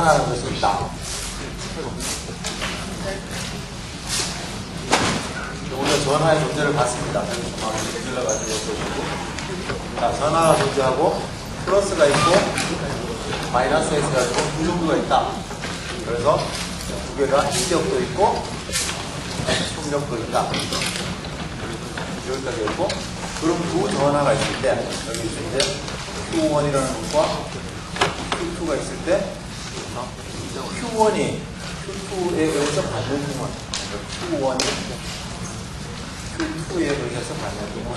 전환하는 것이 있다. 우리가 전하의 존재를 봤습니다. 여기서 들러가지고 보시고. 자, 전하가 존재하고 플러스가 있고 마이너스가 있어가지고 부정도가 있다. 그래서 두 개가 인력도 있고 속력도 있다. 여기까지 있고, 그럼 두 전하가 있을 때 여기 이제 Q1이라는 것과 Q2가 있을 때 Q1이 Q2에 의해서 받는 힘은 Q1이 Q2에 의해서 받는 힘은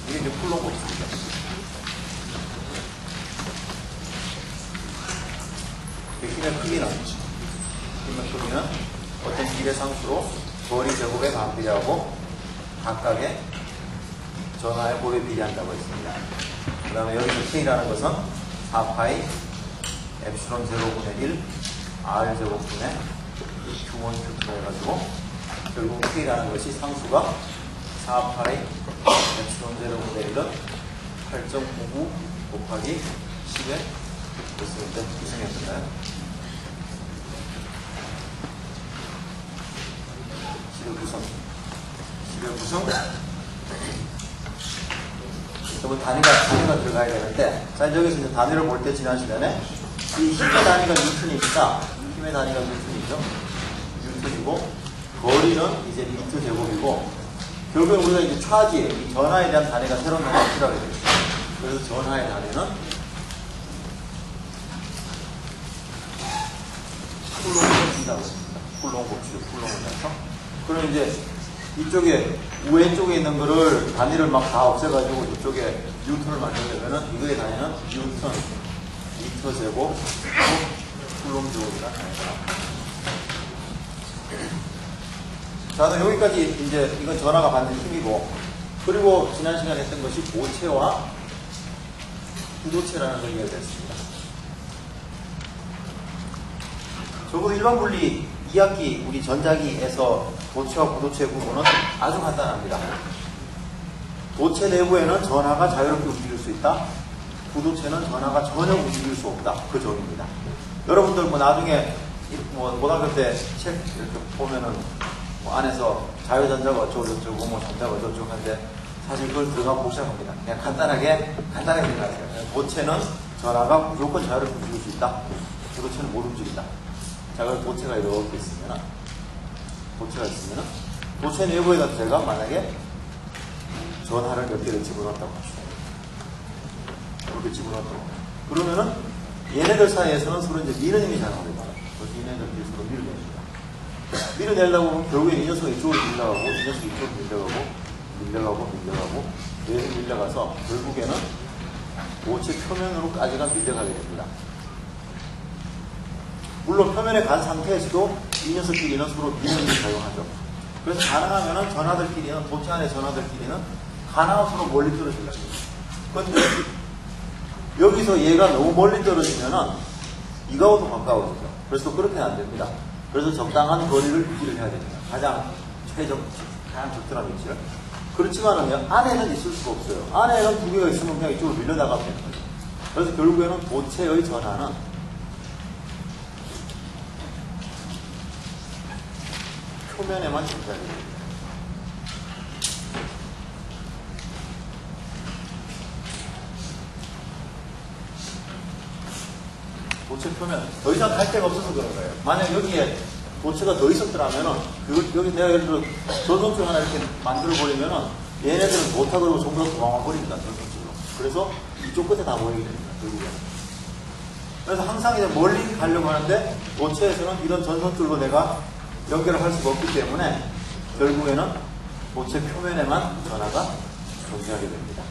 이게 이제 쿨롱 법칙이죠. 힘의 크기는 어떤 길의 상수로 거리 제곱에 반비례하고 각각의 전하의 곱에 비례한다고 했습니다. 그 다음에 여기서 K라는 것은 4파이 엡실론 제곱분의 1 R 제곱분의 Q1, Q2 해가지고 결국 K라는 것이 상수가 4파이 엡실론 제곱분의 1은 8.99 곱하기 10에 됐을 때 구성했었나요? 집의 구성. 그러면 단위가 들어가야 되는데, 자, 여기서 이제 단위를 볼 때 지난 시간에 이 힘의 단위가 뉴턴이니까, 힘의 단위가 뉴턴이죠. 뉴턴이고, 거리는 이제 미터 제곱이고, 결국엔 우리가 이제 차지, 이 전하에 대한 단위가 새로 나와 필요하게 되죠. 그래서 전하의 단위는 쿨롱을 쓴다고 했습니다. 쿨롱 법칙을 쿨롱을 해서. 그럼 이제 이쪽에 왼쪽에 있는 거를 단위를 막 다 없애가지고 이쪽에 뉴턴을 만들려면은 이거의 단위는 뉴턴, 미터 제곱, 쿨롱 제곱이다. 자, 그럼 여기까지 이제 이건 전하가 받는 힘이고, 그리고 지난 시간에 했던 것이 모체와 구도체라는 걸 이야기했습니다. 적어도 일반 분리 2학기 우리 전자기에서 도체와 구도체의 구분은 아주 간단합니다. 도체 내부에는 전하가 자유롭게 움직일 수 있다. 구도체는 전하가 전혀 움직일 수 없다. 그 점입니다. 여러분들 뭐 나중에 고등학교 때 책 이렇게 보면은 뭐 안에서 자유전자가 어쩌고저쩌고 뭐 전자가 어쩌고저쩌고 하는데 사실 그걸 들어가 복잡합니다. 그냥 간단하게 생각하세요. 도체는 전하가 무조건 자유롭게 움직일 수 있다. 구도체는 못 움직인다. 자, 그럼 도체가 이렇게 있으면은, 도체 내부에다 제가 만약에 전하를 몇 개를 집어넣었다고 합시다. 이렇게 집어넣었다고. 그러면은 얘네들 사이에서는 서로 이제 밀어내기 작용합니다. 그래서 얘네들끼리 서로 밀어냅니다. 밀어내려고 하면 결국에 이 녀석이 이쪽으로 밀려가고, 이 녀석이 이쪽으로 밀려가고, 얘를 밀려가서 결국에는 도체 표면으로까지가 밀려가게 됩니다. 물론 표면에 간 상태에서도 이 녀석끼리는 서로 밀어내기 작용하죠. 그래서 가능하면은 전하들끼리는, 도체 안의 전하들끼리는 가능한 서로 멀리 떨어집니다. 그런데 여기서 얘가 너무 멀리 떨어지면은 이거하고도 가까워지죠. 그래서 그렇게는 안 됩니다. 그래서 적당한 거리를 유지를 해야 됩니다. 가장 적절한 위치를. 그렇지만은 안에는 있을 수가 없어요. 안에는 두 개가 있으면 그냥 이쪽으로 밀려나가면 되는 거죠. 그래서 결국에는 도체의 전하는 표면에만 존재하게 됩니다. 도체 표면, 더 이상 갈 데가 없어서 그런 거예요. 만약 여기에 도체가 더 있었더라면은, 여기 내가 예를 들어 전선줄 하나 이렇게 만들어버리면은, 얘네들은 못하도록 전부 다 도망가버립니다, 전선줄로. 그래서 이쪽 끝에 다 모이게 됩니다, 결국에는. 그래서 항상 이제 멀리 가려고 하는데, 도체에서는 이런 전선줄로 내가 연결을 할 수가 없기 때문에 결국에는 도체 표면에만 전하가 존재하게 됩니다.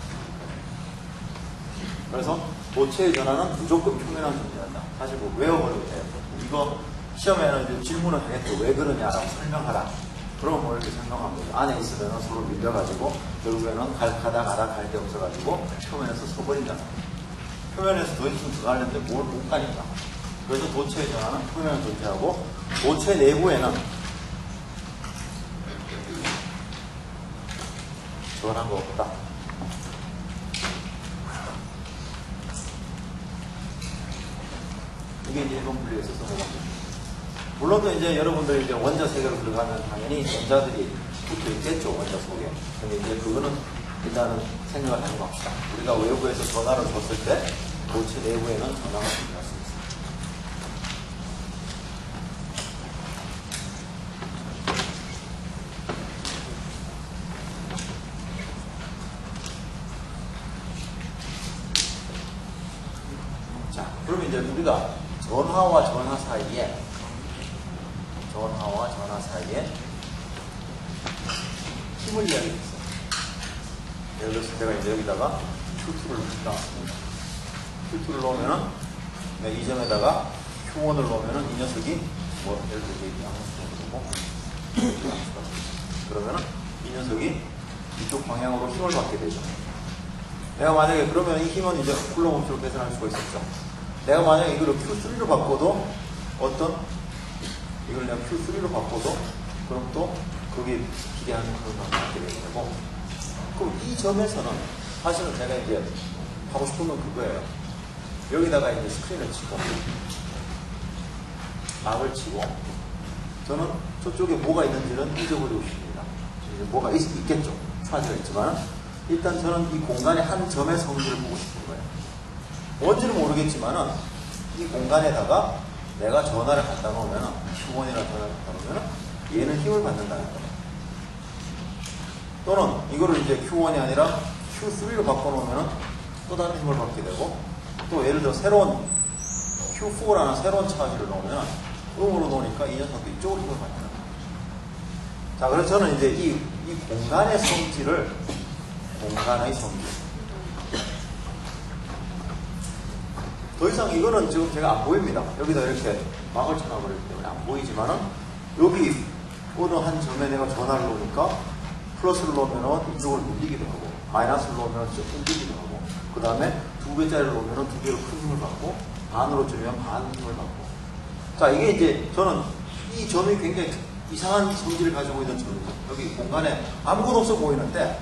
그래서 도체의 전하는 무조건 표면에만 존재한다. 사실 뭐 외워버려도 돼요. 이거 시험에는 이제 질문을 하겠죠. 왜 그러냐라고 설명하라. 그러면 뭐 이렇게 설명합니다. 안에 있으면 서로 밀려가지고 결국에는 가다 갈 데 없어가지고 표면에서 서버린다. 표면에서 더 있으면 들어가려는데 뭘 못 가니까. 그래서 도체의 전하는 표면에 존재하고 도체 내부에는 전하가 없다. 이게 이제 1번 분리에 있어서 넘어갑니다. 물론 또 이제 여러분들이 이제 원자 세계로 들어가면 당연히 전자들이 붙어 있겠죠, 원자 속에. 근데 이제 그거는 일단은 생각을 하는 거 합시다. 우리가 외부에서 전화를 줬을 때 도체 내부에는 전화가 들어갈 수 있습니다. 자, 그러면 이제 우리가 전하와 전하 사이에 힘을 이야기했어요. 예를 들어서 제가 이제 여기다가 Q2를 넣습니다. Q2를 넣으면은 이 점에다가 Q1을 넣으면은 이 녀석이 뭐 예를 들어서 이렇게 양수가 되고 그러면은 이 녀석이 이쪽 방향으로 힘을 받게 되죠. 내가 만약에 그러면 이 힘은 이제 쿨럼 법칙으로 계산할 수가 있었죠. 내가 만약에 이걸 Q3로 바꿔도 이걸 내가 Q3로 바꿔도 그럼 또 거기에 기대하는 그런 걸 갖게 되고 그럼 이 점에서는 사실은 제가 이제 하고 싶은 건 그거예요. 여기다가 이제 스크린을 치고 막을 치고 저는 저쪽에 뭐가 있는지는 잊어버리고 싶습니다. 이제 뭐가 있겠죠. 차지가 있지만 일단 저는 이 공간의 한 점의 성질을 보고 싶은 거예요. 뭔지는 모르겠지만은 이 공간에다가 내가 전화를 갖다 놓으면은 Q1이나 전화를 갖다 놓으면은 얘는 힘을 받는다는 거예요. 또는 이거를 이제 Q1이 아니라 Q3로 바꿔놓으면은 또 다른 힘을 받게 되고 또 예를 들어 새로운 Q4라는 새로운 차지를 넣으면 음으로 놓으니까 이 녀석도 이쪽으로 힘을 받는 거예요. 자, 그래서 저는 이제 이 공간의 성질을 더 이상 이거는 지금 제가 안 보입니다. 여기다 이렇게 막을 쳐놔버리기 때문에 안 보이지만은 여기 어느 한 점에 내가 전화를 놓으니까 플러스를 놓으면 이쪽을 밀리기도 하고 마이너스를 놓으면 좀 흔들기도 하고 그 다음에 2배짜리를 놓으면 2배로 큰 힘을 받고 반으로 줄이면 반 힘을 받고 자 이게 이제 저는 이 점이 굉장히 이상한 성질을 가지고 있는 점이죠. 여기 공간에 아무것도 없어 보이는데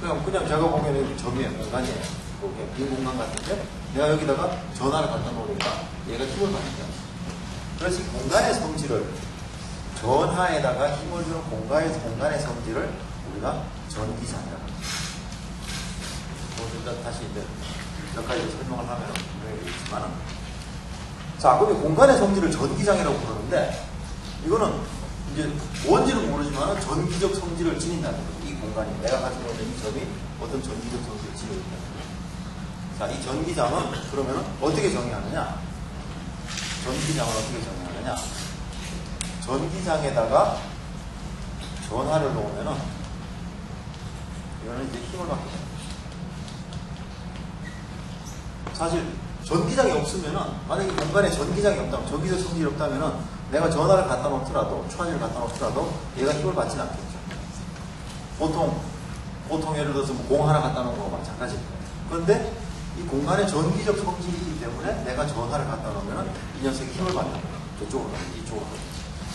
그냥 제가 보기에는 여기 점이에요. 공간이에요. 이렇게 빈 공간 같은데 내가 여기다가 전화를 갖다 놓으니까 얘가 힘을 받는 거야. 그래서 이 공간의 성질을 전하에다가 힘을 주는 공간의 성질을 우리가 전기장이라고 합니다. 일단 다시 이제 몇 가지 설명을 하면 분명해지겠지만은 자, 그럼 공간의 성질을 전기장이라고 부르는데 이거는 이제 뭔지는 모르지만 전기적 성질을 지닌다는 거예요. 이 공간이 내가 가지고 있는 이 점이 어떤 전기적 성질을 지니고 있다는 거예요. 자, 이 전기장은 그러면 어떻게 정의하느냐? 전기장을 어떻게 정의하느냐? 전기장에다가 전하를 놓으면은 이거는 이제 힘을 받게 됩니다. 사실 전기장이 없으면은 만약에 공간에 전기장이 없다면 전기적 성질이 없다면은 내가 전하를 갖다 놓더라도 차지를 갖다 놓더라도 얘가 힘을 받지는 않겠죠. 보통 예를 들어서 공 하나 갖다 놓은 거와 마찬가지예요. 그런데 이 공간의 전기적 성질이기 때문에 내가 전하를 갖다 놓으면 이 녀석이 힘을 받는 거예요. 저쪽으로 가고 이쪽으로 가고.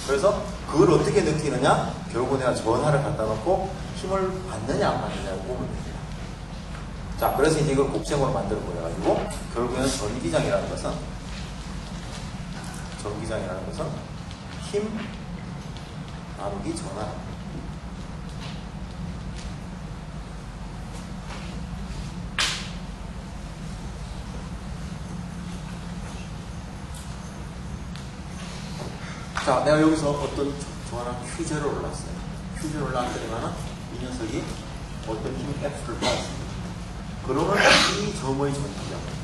그래서 그걸 어떻게 느끼느냐? 결국 내가 전하를 갖다 놓고 힘을 받느냐 안 받느냐고 보면 됩니다. 자, 그래서 이제 이걸 곱셈으로 만들어 버려가지고 결국에는 전기장이라는 것은 힘 나누기 전하. 자, 내가 여기서 어떤 전화 Q0를 놨어요. Q0를 놨더니만은 이 녀석이 어떤 힘 F를 받았습니다. 그러면 이 점의 전기장은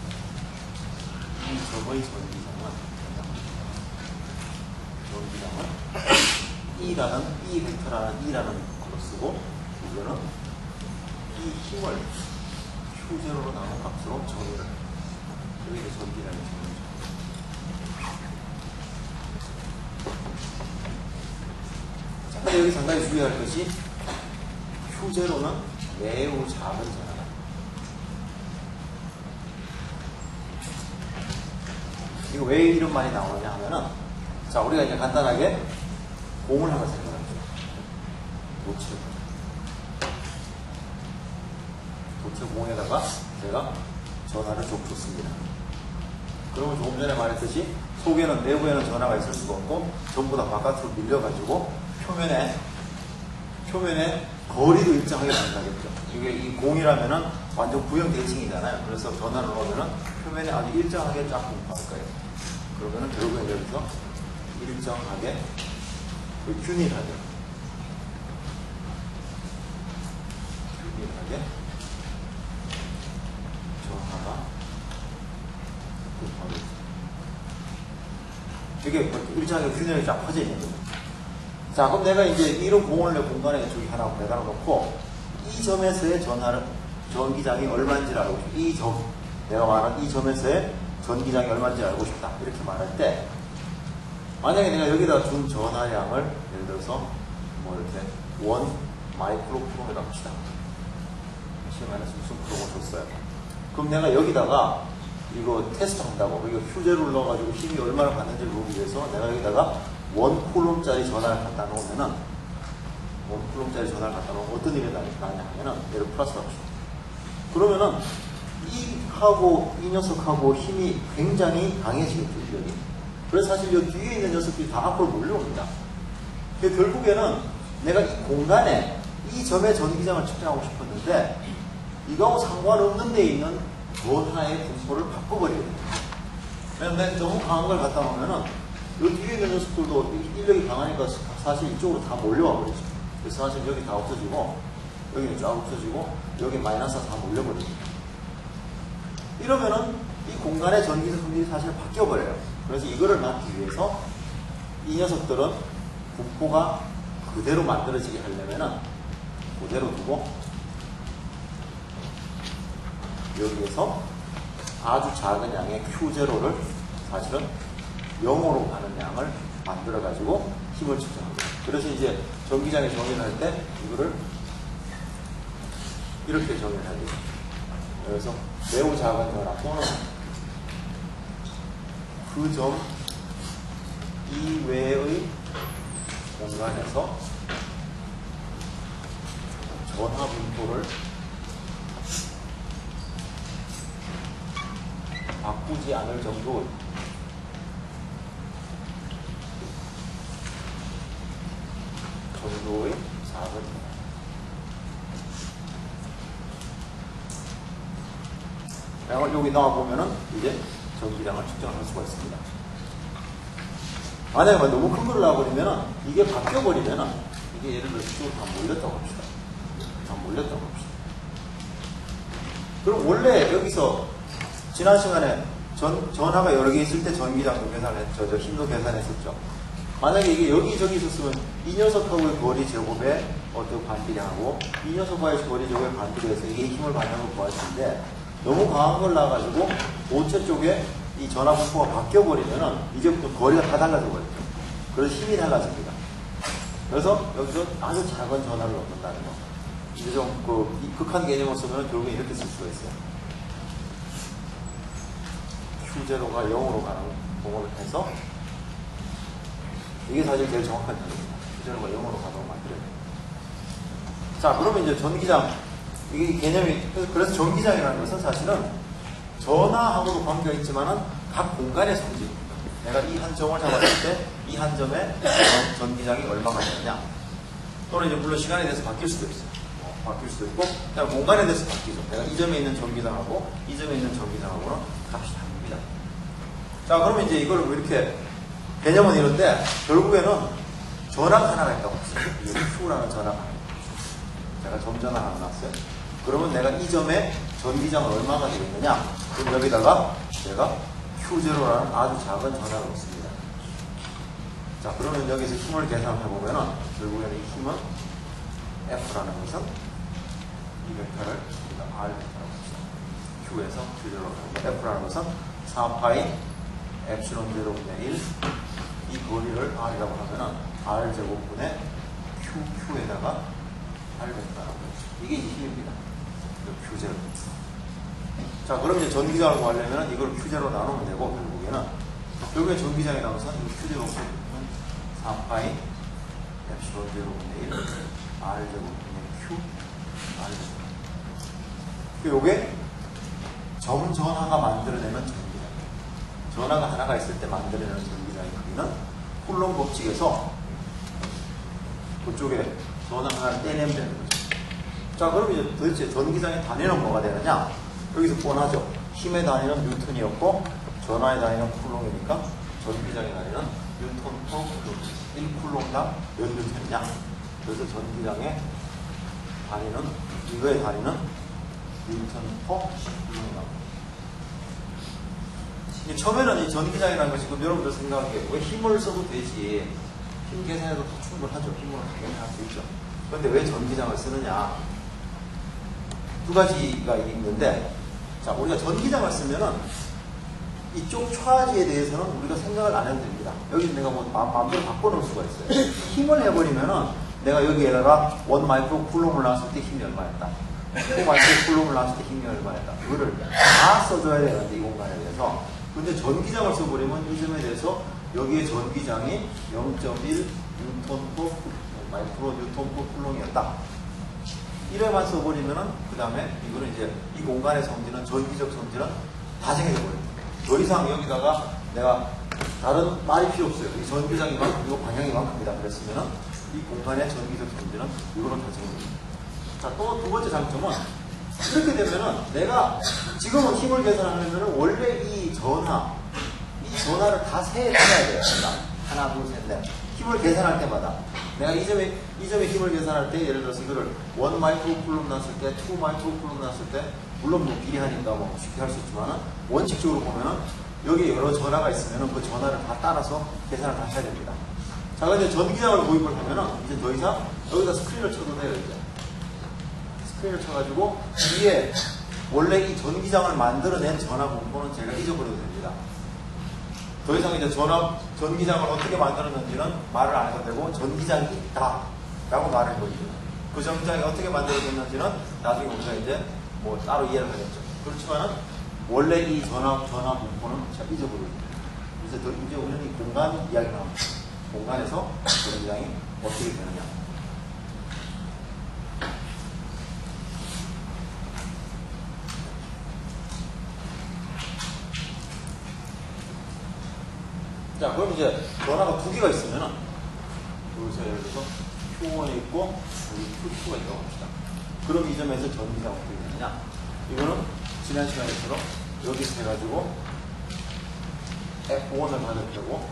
E라는 E 벡터라는 E라는 걸로 쓰고 이거는 이 힘을 Q0로 나눈 값으로 정의를 여기에 전기라는 정의죠. 자, 근데 여기 상당히 주의할 것이 Q0는 매우 작은 전하다. 이거 왜 이런 말이 나오느냐 하면은 자, 우리가 이제 간단하게 공을 한번 생각해보죠. 도체 공에다가 제가 전하를 줬습니다. 그러면 조금 전에 말했듯이 속에는, 내부에는 전하가 있을 수가 없고 전부 다 바깥으로 밀려가지고 표면에 거리도 일정하게 만나겠죠. 이게 이 공이라면은 완전 구형 대칭이잖아요. 그래서 전하를 넣으면은 표면에 아주 일정하게 쫙 분포할 거예요. 그러면은 결국엔 여기서 일정하게 균일하게 전하가 분포하게 이게 일정하게 균형이 쫙 퍼져 있는 거죠. 자, 그럼 내가 이제 이런 공원의 공간에 저기 하나 매달아 놓고 이 점에서의 전기장이 얼마인지를 알고 싶다. 이 점, 내가 말한 이 점에서의 전기장이 얼마인지 알고 싶다. 이렇게 말할 때 만약에 내가 여기다 준 전하량을 예를 들어서 뭐 이렇게 1 마이크로 프롬이라고 합시다. 시간에 무슨 프롬을 줬어요. 그럼 내가 여기다가 이거 테스트 한다고 이거 휴재를 넣어가지고 힘이 얼마나 받는지를 보기 위해서 내가 여기다가 1쿨럼짜리 전화를 갖다 놓으면은 1쿨럼짜리 전화를 갖다 놓으면 어떤 일이 나냐 하면은 얘를 플러스로 합시다. 그러면은 이 녀석하고 힘이 굉장히 강해지겠죠, 여기. 그래서 사실 이 뒤에 있는 녀석들이 다 앞으로 몰려옵니다. 결국에는 내가 이 공간에 이 점의 전기장을 측정하고 싶었는데 이거하고 상관없는 데 있는 전하의 분포를 바꿔버려야 돼요. 왜냐면 내가 너무 강한 걸 갖다 놓으면은 이 뒤에 있는 녀석들도 인력이 강하니까 사실 이쪽으로 다 몰려와 버리죠. 그래서 사실 여기 다 없어지고 여기는 쫙 없어지고 여기 마이너스가 다 몰려버립니다. 이러면은 이 공간의 전기적 성질이 사실 바뀌어버려요. 그래서 이거를 막기 위해서 이 녀석들은 분포가 그대로 만들어지게 하려면은 그대로 두고 여기에서 아주 작은 양의 Q0를 사실은 0으로 가는 양을 만들어가지고 힘을 측정합니다. 그래서 이제 전기장에 정의를 할 때 이거를 이렇게 정의를 해야 돼요. 그래서 매우 작은 전하 또는 그 점 이외의 공간에서 전하 분포를 바꾸지 않을 정도의 작은 양을 여기 나와보면은 이제 전기량을 측정할 수가 있습니다. 만약에 너무 큰 걸 나와버리면은 이게 바뀌어버리면은 이게 예를 들어서 이쪽으로 다 몰렸다고 합시다. 다 몰렸다고 합시다. 그럼 원래 여기서 지난 시간에 전하가 여러 개 있을 때 전기장도 계산했죠. 저 힘도 계산했었죠. 만약에 이게 여기저기 있었으면 이 녀석하고의 거리 제곱에 어떤 반비례하고 이 녀석과의 거리 제곱에 반비례해서 이게 힘을 받는 걸 구할 텐데 너무 강한 걸 놔가지고 본체 쪽에 이 전하 분포가 바뀌어버리면은 이제부터 거리가 다 달라져 버리죠. 그래서 힘이 달라집니다. 그래서 여기서 아주 작은 전하를 얻는다는 거. 이제 좀 극한 개념을 쓰면 결국에 이렇게 쓸 수가 있어요. Q0가 0으로 가는 공을 해서 이게 사실 제일 정확한 단위입니다. Q0가 0으로 가도록 만들어야 돼요. 자, 그러면 이제 전기장, 이게 개념이, 그래서 전기장이라는 것은 사실은 전하하고도 관계가 있지만은 각 공간의 성질입니다. 내가 이 한 점을 잡았을 때 이 한 점에 전기장이 얼마가 되느냐. 또는 이제 물론 시간에 대해서 바뀔 수도 있어요. 바뀔 수도 있고, 그냥 공간에 대해서 바뀌죠. 내가 이 점에 있는 전기장하고 이 점에 있는 전기장하고는 값이 다릅니다. 자, 그러면 이제 이걸 이렇게 개념은 이런데 결국에는 전하가 하나가 있다고 했어요. Q라는 전하가. 제가 점전화 하나 놨어요. 그러면 내가 이 점에 전기장은 얼마가 되겠느냐? 그럼 여기다가 제가 Q0라는 아주 작은 전하를 넣습니다. 자, 그러면 여기서 힘을 계산해보면은 결국에는 이 힘은 F라는 것은 이 벡터를 우리가 R 벡터라고 합시다. Q에서 Q0로 가고 F라는 것은 4파이 엡실론 제로분의 1 이 거리를 R이라고 하면은 R 제곱분의 QQ에다가 R 벡터라고 하죠. 이게 이 힘입니다. Q0. 자, 그럼 이제 전기장을 구하려면 이걸 Q0로 나누면 되고, 결국에 전기장이 나와서 이 Q0은 4파이 엡실론 제로분의 1 R 제곱분의 Q R 제곱. 요게 점 전하가 만들어내는 전기장. 전하가 하나가 있을 때 만들어내는 전기장의 크기는 쿨롬 법칙에서 그쪽에 전하 하나를 떼내면 되는 거죠. 자, 그럼 이제 도대체 전기장의 단위는 뭐가 되느냐? 여기서 뻔하죠. 힘의 단위는 뉴턴이었고 전하의 단위는 쿨롬이니까 전기장의 단위는 뉴턴 퍼 쿨롬. 1쿨롬당 몇 뉴턴이냐? 그래서 전기장의 단위는, 이거의 단위는 뉴턴 퍼 쿨롬이다. 처음에는 이 전기장이라는 것이 지금 여러분들 생각하기에 왜 힘을 써도 되지, 힘 계산해도 다 충분하죠. 힘으로 당연히 할 수 있죠. 그런데 왜 전기장을 쓰느냐? 두 가지가 있는데, 자, 우리가 전기장을 쓰면은 이쪽 차지에 대해서는 우리가 생각을 안 해도 됩니다. 여기 내가 뭐 마음대로 바꿔놓을 수가 있어요. 힘을 해버리면은 내가 여기에다가 1 마이크로 쿨롬을 놨을 때 힘이 얼마였다, 2 마이크로 쿨롬을 놨을 때 힘이 얼마였다, 그거를 다 써줘야 되는데 이 공간에 대해서. 근데 전기장을 써버리면 이 점에 대해서 여기에 전기장이 0.1 뉴턴 퍼 마이크로 뉴턴 퍼 쿨롬이었다. 이래만 써버리면은 그 다음에 이거는 이제 이 공간의 성질은, 전기적 성질은 다 정해져버립니다. 더 이상 여기다가 내가 다른 말이 필요 없어요. 이 전기장이 만큼, 그리고 방향이 만큼이다 그랬으면은 이 공간의 전기적 성질은 이거는 다 정해집니다. 자, 또 두 번째 장점은, 이렇게 되면은 내가 지금은 힘을 계산하려면은 원래 이 전하를 다 세야 돼요. 하나, 둘, 셋, 넷. 힘을 계산할 때마다 내가 이 점에 힘을 계산할 때, 예를 들어서 이거를 1 마이크로 쿨롬 놨을 때, 2 마이크로 쿨롬 놨을 때, 물론 뭐 비례하니까 뭐 쉽게 할 수 있지만은 원칙적으로 보면은 여기 여러 전하가 있으면은 그 전하를 다 따라서 계산을 다 해야 됩니다. 자, 근데 전기장을 도입을 하면은 이제 더 이상 여기다 스크린을 쳐도 돼요. 이제 스크린을 쳐가지고 위에 원래 이 전기장을 만들어낸 전하 분포는 제가 잊어버려도 됩니다. 더 이상 이제 전기장을 어떻게 만들었는지는 말을 안 해도 되고, 전기장이 있다 라고 말을 해버리죠. 그 전기장이 어떻게 만들어졌는지는 나중에 우리가 이제 뭐 따로 이해를 하겠죠. 그렇지만은 원래 이 전하 분포는 제가 잊어버립니다. 그래서 이제 우리는 이 공간 이야기를 합니다. 공간에서 전기장이 어떻게 되느냐. 자, 그럼 이제 전하가 두 개가 있으면은, 여기서 예를 들어서 Q1이 있고 여기 Q2가 있다고 합시다. 그럼 이 점에서 전기장이 어떻게 되느냐? 이거는 지난 시간에처럼 여기서 해가지고 F1을 받을 테고,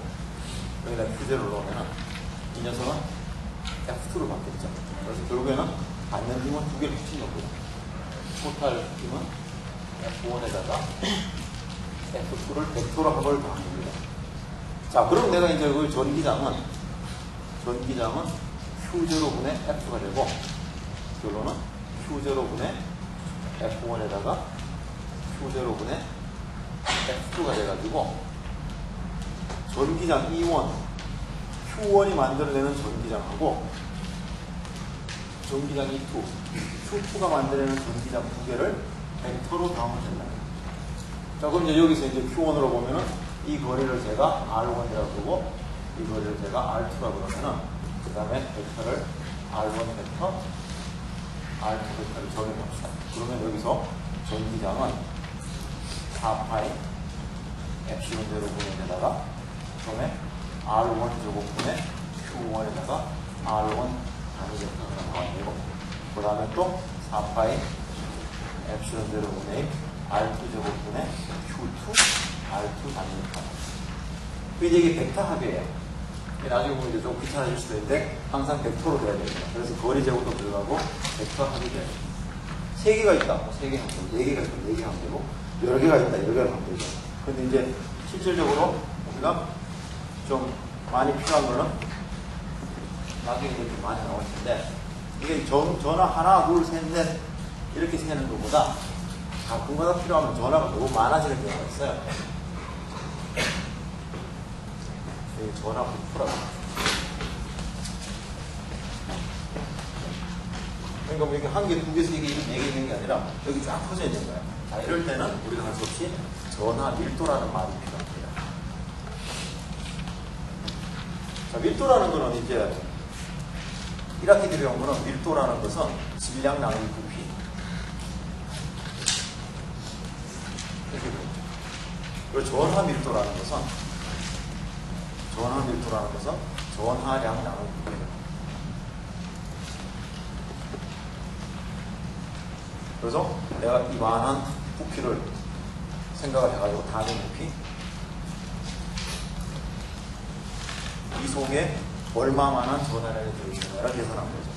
여기다 Q0를 넣으면은 이 녀석은 F2로 바뀌었죠. 그래서 결국에는 받는 힘은 두 개를 붙인 거고요. 토탈 힘은 F1에다가 F2를 벡터로 합을 더한 겁니다. 자, 그럼 내가 이제 그 전기장은 Q0분의 F가 되고, 결론은 Q0분의 F1에다가 Q0분의 F2가 돼가지고, 전기장 E1, Q1이 만들어내는 전기장하고, 전기장 E2, Q2가 만들어내는 전기장 두 개를 벡터로 더하면 된다. 자, 그럼 이제 여기서 이제 Q1으로 보면은 이 거리를 제가 R1이라고 그러고, 이 거리를 제가 R2라고 그러면은, 그 다음에 벡터를 R1 벡터, R2 벡터를 적용합시다. 그러면 여기서 전기장은 4파이 엡실론 제로 분에다가, 처음에 R1 제곱분의 Q1에다가 R1 단위 벡터가 나와요. 그 다음에 또 4파이 엡실론 제로 분의 R2 제곱분의 Q2 R2 단위 벡터. 이제 이게 벡터 합이에요. 나중에 보면 이제 좀 귀찮아질 수도 있는데 항상 벡터로 돼야 됩니다. 그래서 거리 제곱도 들어가고 벡터 합이 돼요. 3개가 있다. 3개 하면 되고, 4개가 있다. 4개 하면 되고, 여러 개가 있다. 여러 개를 하면 되죠. 근데 이제 실질적으로 우리가 좀 많이 필요한 거는 나중에 이제 좀 많이 나올 텐데, 이게 전화 하나, 둘, 셋, 넷 이렇게 세는 것보다 가끔가다 필요하면 전화가 너무 많아지는 경우가 있어요. 전화 분포라고. 그러니까 뭐 이렇게 한 개, 두 개, 세 개, 네 개 있는 게 아니라 여기 쫙 퍼져 있는 거예요. 자, 이럴 때는 우리가 할 수 없이 전화 밀도라는 말이 필요합니다. 자, 밀도라는 거는 이제 1학기 들여온 거는 밀도라는 것은 질량 나누기 부피. 그리고 전하 밀도라는 것은 전하량 나누기. 그래서 내가 이만한 부피를 생각을 해가지고 단위 부피 이 속에 얼마만한 전하량이 들어있느냐를 계산한 거죠.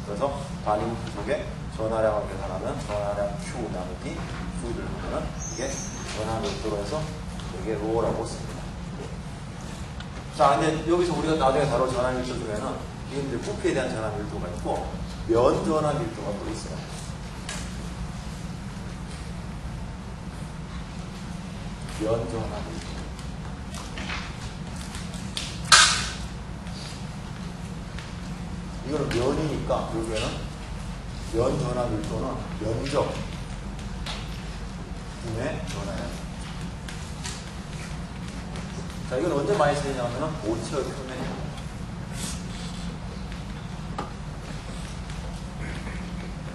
그래서 단위 부피 속에 전하량을 계산하면 전하량 Q 나누기 V를 하면 이게 전하 밀도로 해서 이게 로라고 씁니다. 자, 근데 여기서 우리가 나중에 다룰 전하 밀도 중에는 이게 이제 부피에 대한 전하 밀도가 있고 면 전하 밀도가 또 있어요. 면 전하 밀도. 이거는 면이니까 여기에는 면 전하 밀도는 면적 분의 전하량. 자, 이건 언제 많이 쓰이냐면 도체의 표면이에요.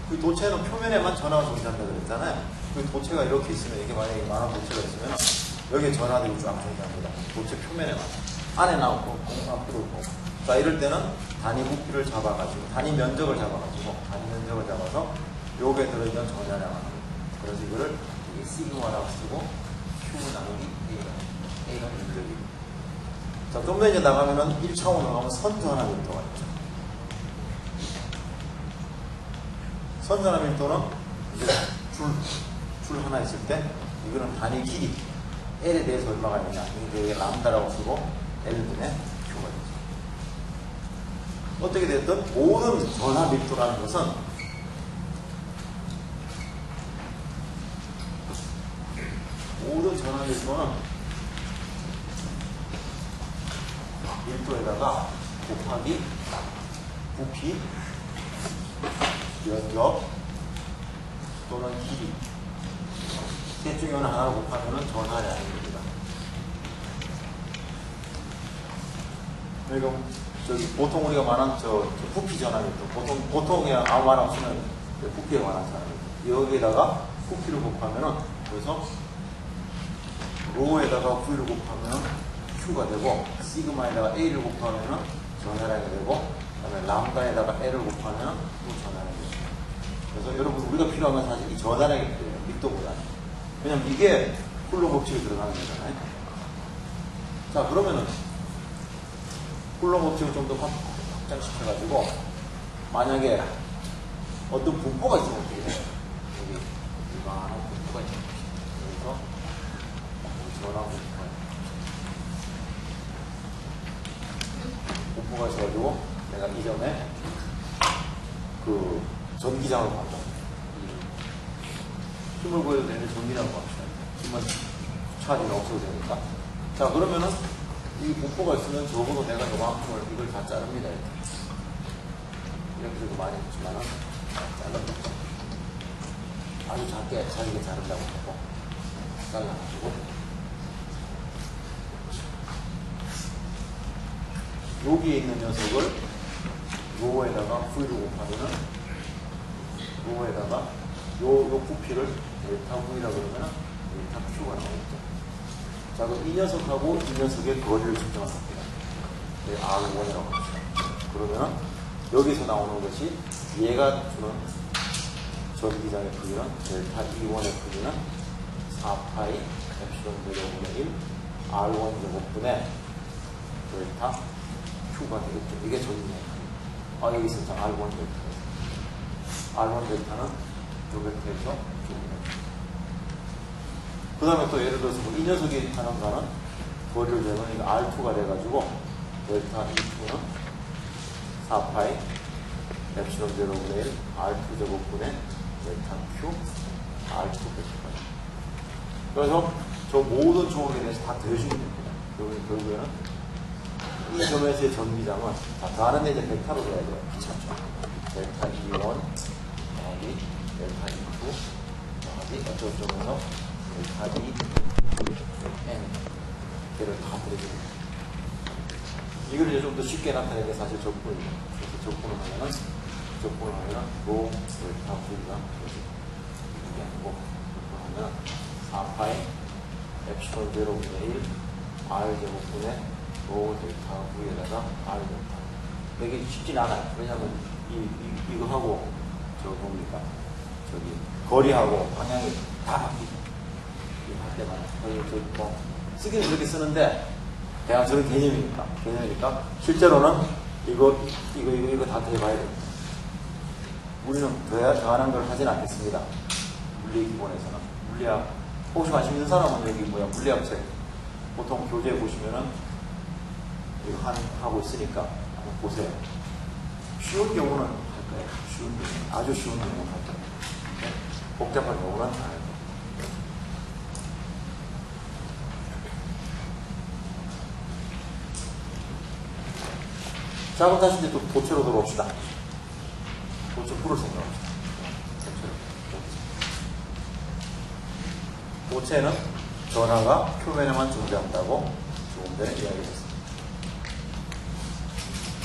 그 도체는 표면에만 전하가 존재한다고 그랬잖아요. 그 도체가 이렇게 있으면, 이게 만약에 이만한 도체가 있으면 여기에 전하들이 쫙 존재합니다. 도체 표면에만. 안에 나오고 앞으로 오고. 자, 이럴 때는 단위 부피를 잡아가지고 단위 면적을 잡아서 요게 들어있는 전하량을 합니다. 그래서 이거를 이게 시그마라고 쓰고 Q 나누기 A가 면적이고. 자, 좀 더 이제 나가면은 1차원으로 가면 선전하 밀도가 있죠. 선전하 밀도는 이제 줄 하나 있을 때 이거는 단위 길이 L에 대해서 얼마가 있느냐. 이게 람다라고 쓰고 L분의 Q가 되죠. 어떻게 됐든 모든 전하 밀도라는 것은 밀도에다가 곱하기 부피, 면적 또는 길이 셋 중에 어느 하나를 곱하면 전하량입니다. 그리고 보통 우리가 말한 부피 전하밀도, 보통에 아무 말 없으면 부피에 관한 전하밀도. 여기에다가 부피를 곱하면은 그래서 로에다가 V를 곱하면 Q가 되고, 시그마에다가 A를 곱하면 전하량이 되고, 그 다음에 람다에다가 L을 곱하면 또 전하량이 됩니다. 그래서 여러분, 우리가 필요한 건 사실 이 전하량이 필요해요. 밀도보다. 왜냐면 이게 쿨러 법칙에 들어가는 거잖아요. 자, 그러면은 쿨러 법칙을 좀 더 확장시켜가지고, 만약에 어떤 분포가 있으면 어떻게 돼요? 여기 이만한 분포가 있는 것이죠. 그래서 전하 분포가 있어가지고 내가 이 점에 그 전기장을 받아. 힘을 보여도 되는데 전기장을 받습니다. 힘은 차지가 없어도 되니까. 자, 그러면은 이 분포가 있으면 적어도 내가 저만큼을 이걸 다 자릅니다. 이렇게 해도 많이 없지만은 잘라놓고 아주 작게 자르게 자른다고 하고 잘라가지고 여기에 있는 녀석을 로에다가 V를 곱하면은 로에다가 요 부피를 델타 V라고 그러면은 델타 Q가 나오겠죠. 자, 그럼 이 녀석하고 이 녀석의 거리를 측정합니다. R1이라고 합시다. 그러면은 여기서 나오는 것이 얘가 주는 전기장의 크기는 델타 E1의 크기는 4파이 엡실론 제곱분의 1 R1 제곱분의 델타 Q가 되겠죠. 이게 전기장의 크기. 여기 있었죠. R1 델타. R1 델타는 요 벡터에서 그 다음에 또 예를 들어서 이 녀석이 하는 거는 거리를 재면 이거 R2가 돼가지고 델타 E2는 4파이 엡실론 제곱분의 1 R2 제곱분의 델타 Q R2 versi까지. 그래서 저 모든 조각에 대해서 다 더해주면 됩니다. 결국에는 이 점에서의 전기장은 다 더하는데 이제 벡터로 돼야 돼요. 귀찮죠. 델타 E1 더하기 델타 E2 더하기 어쩌고저쩌고서 델타 E N 얘를 다 더해줍니다. 이걸 이제 좀 더 쉽게 나타내는 게 사실 적분이에요. 그래서 적분을 하면은 로 델타 V가 이게 아니고 적분하면 4파이 엡실론 그대로 분의 1 R제곱분의 로 델타 V에다가 R제곱분. 이게 쉽진 않아요. 왜냐면 이거하고 저 뭡니까? 저기 거리하고 방향이 다 바뀌죠. 이거 할 때마다. 저기 뭐 쓰기는 그렇게 쓰는데 대략 저런 개념이니까 실제로는 이거 다 더해봐야 됩니다. 우리는 더하는 걸 하진 않겠습니다. 물리 기본에서는. 물리학, 혹시 관심 있는 사람은 여기 물리학책 보통 교재에 보시면은 이거 하고 있으니까 한번 보세요. 쉬운 경우는 할 거예요. 아주 쉬운 경우는 할 거예요. 복잡한 경우는 안 할 거예요. 자, 그럼 다시 이제 또 도체로 들어옵시다. 도체 풀을 생각합시다. 도체는 전하가 표면에만 존재한다고 조금 전에 이야기했습니다.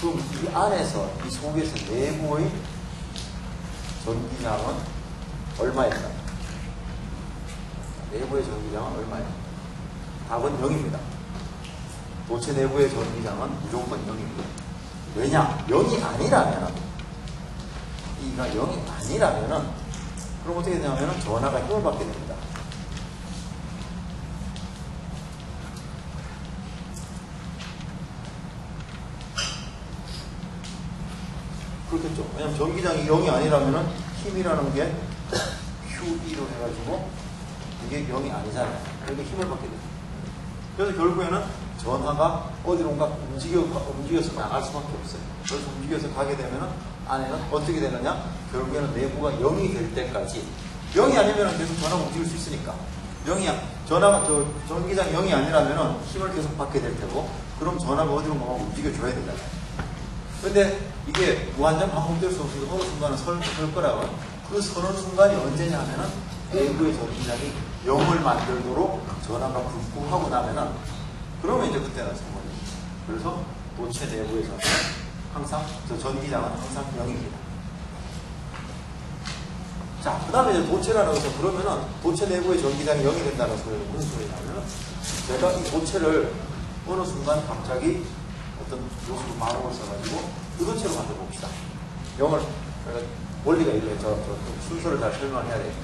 그럼 이 안에서, 이 속에서 내부의 전기량은 얼마일까? 내부의 전기량은 얼마일까? 답은 0입니다. 도체 내부의 전기량은 무조건 0입니다. 왜냐? 0이 아니라면, 이가 0이 아니라면은, 그럼 어떻게 되냐면은 전하가 힘을 받게 됩니다. 그렇겠죠. 왜냐면 전기장이 0이 아니라면은 힘이라는 게 QE로 해가지고 이게 0이 아니잖아요. 그러니까 힘을 받게 됩니다. 그래서 결국에는 전하가 어디론가 움직여서 나갈 수밖에 없어요. 그래서 움직여서 가게 되면은 안에는 어떻게 되느냐? 결국에는 내부가 0이 될 때까지 0이 아니면은 계속 전하가 움직일 수 있으니까 전기장이 0이 아니라면은 힘을 계속 받게 될 테고 그럼 전하가 어디론가 움직여줘야 되잖아요. 근데 이게 무한정 반복될 수 없어서 어느 순간은 설 거라고 그 서는 순간이 언제냐 하면은 내부의 전기장이 0을 만들도록 전하가 분포하고 나면은 그러면 이제 그때는 성공입니다. 그래서 도체 내부의 전기는 항상 전기장은 항상 0입니다. 자, 그 다음에 이제 도체라는 것은 그러면은 도체 내부의 전기장이 0이 된다는 소리는 무슨 소리냐면은 제가 이 도체를 어느 순간 갑자기 어떤 요소로 마름을 써가지고 그 도체로 만들어 봅시다. 0을 원리가 이래요. 저 순서를 잘 설명해야 되겠네.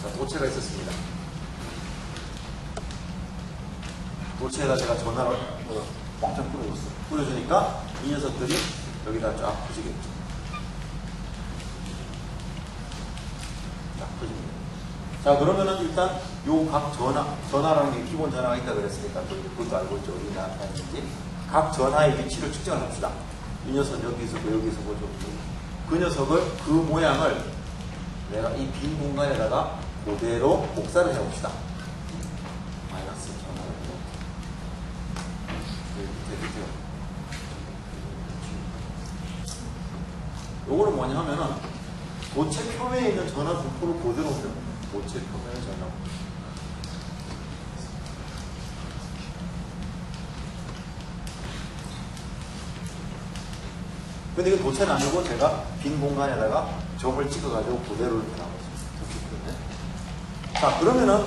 자, 도체가 있었습니다. 도체에다 제가 전화를 왕창 뿌려줬어요. 뿌려주니까 이 녀석들이 여기다 쫙 퍼지겠죠. 쫙 퍼집니다. 자, 그러면은 일단 요 각 전하라는 게 기본 전하가 있다 그랬으니까 그것도 알고 있죠. 어디 나타나는지. 각 전하의 위치를 측정을 합시다. 이 녀석 여기서 여기서 보죠. 그 녀석을 그 모양을 내가 이 빈 공간에다가 그대로 복사를 해봅시다. 마이너스 전하를 이렇게. 요거는 뭐냐 하면은 도체 표면에 있는 전하 분포를 그대로 옮겨요. 도체 표면의 전하 분포. 근데 이거 도체는 아니고 제가 빈 공간에다가 점을 찍어가지고 그대로 이렇게 나왔어요. 자, 그러면은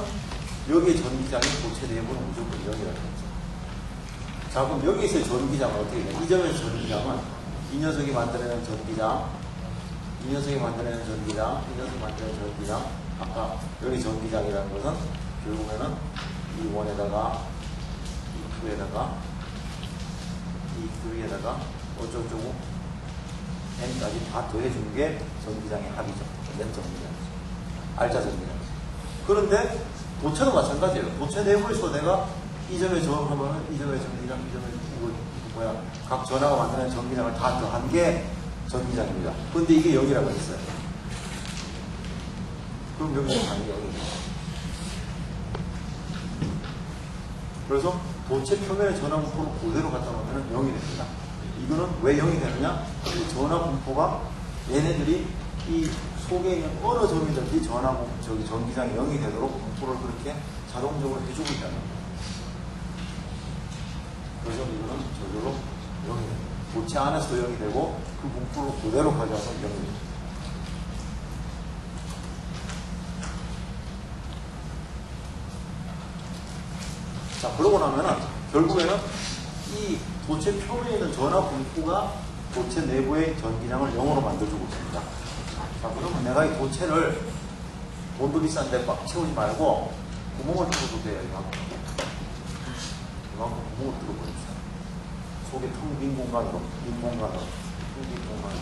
여기에 전기장이 도체 내부는 무조건 0이라는 거죠. 자, 그럼 여기서의 전기장은 어떻게 되냐? 이 점에서 전기장은 이 녀석이 만들어내는 전기장, 이 녀석이 만들어내는 전기장, 이 녀석이 만들어내는 전기장. 아까 여기 전기장이라는 것은 결국에는 이 1에다가 이 2에다가 이 3에다가 어쩌고저쩌고 n까지 다 더해준 게 전기장의 합이죠. n 전기장이죠. 알짜 전기장이죠. 그런데 도체도 마찬가지예요. 도체 내부에서 내가 이 점에 저하면 이 점에 전기장, 이 점에 각 전하가 만드는 전기장을 다 더한 게 전기장입니다. 그런데 이게 0이라고 했어요. 그럼 여기서 가는 게 0이에요. 그래서 도체 표면의 전하 분포를 그대로 갖다 놓으면 0이 됩니다. 이거는 왜 0이 되느냐? 전하 분포가 얘네들이 이 속에 있는 어느 점이든지 전기장이 0이 되도록 분포를 그렇게 자동적으로 해주고 있다는 거예요. 그래서 이거는 저절로 0이 됩니다. 도체 안에서 0이 되고 그 분포를 그대로 가져와서 0이 됩니다. 자, 그러고 나면은 결국에는 이 도체 표면에 있는 전하 분포가 도체 내부의 전기량을 0으로 만들어주고 있습니다. 자, 그러면 내가 이 도체를 돈도 비싼데 꽉 채우지 말고 구멍을 뚫어도 돼요. 이만큼 구멍을 뚫어버립시다. 속에 텅 빈 공간으로, 빈 공간으로, 텅 빈 공간으로.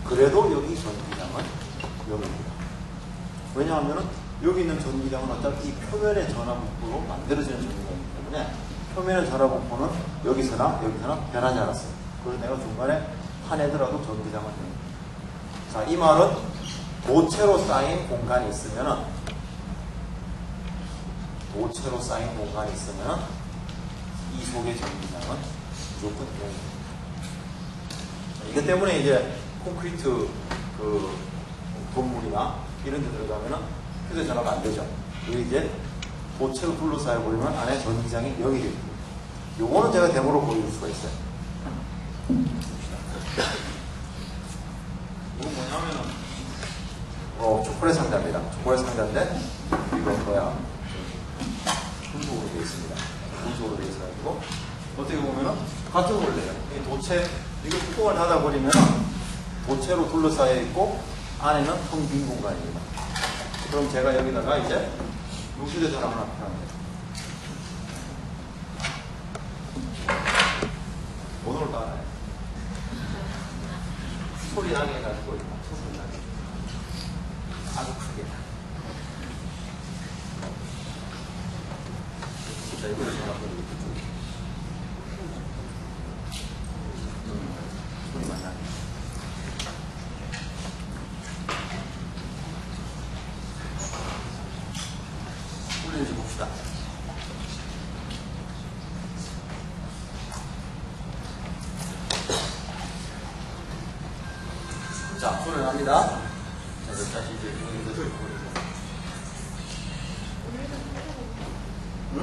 그래도 여기 전기량은 0입니다. 왜냐하면 여기 있는 전기량은 어차피 이 표면의 전하분포로 만들어지는 전기량이기 때문에 표면의 전하분포는 여기서나 여기서나 변하지 않았어요. 그래서 내가 중간에 파내더라도 전기량은 0입니다. 자, 이 말은 도체로 쌓인 공간이 있으면은 이 속의 전기량은 무조건 0입니다. 이것 때문에 이제 콘크리트 그 건물이나 이런 데 들어가면은 휴대전화가 안 되죠. 그리고 이제 도체로 둘러싸여 버리면 안에 전기장이 0이 됩니다. 요거는 제가 데모로 보여줄 수가 있어요. 이건 뭐냐면은 초콜릿 상자입니다. 초콜릿 상자인데 이건 뭐야? 금속으로 되어 있습니다. 금속으로 되어 있어가지고 어떻게 보면은 같은 원리예요. 이 도체 이거 뚜껑을 닫아버리면 도체로 둘러싸여 있고 안에는 텅 빈 공간입니다. 그럼 제가 여기다가 이제 휴대전화 하나 필요합니다. 번호를 따라요. 소리 나게 해가지고 소리 나게 아주 크게. 자, 이거를 전화 걸고 소리만 나게. 올리지 봅시다. 자, 소리 납니다. 자, 다시 이제 여기서 들고. 응?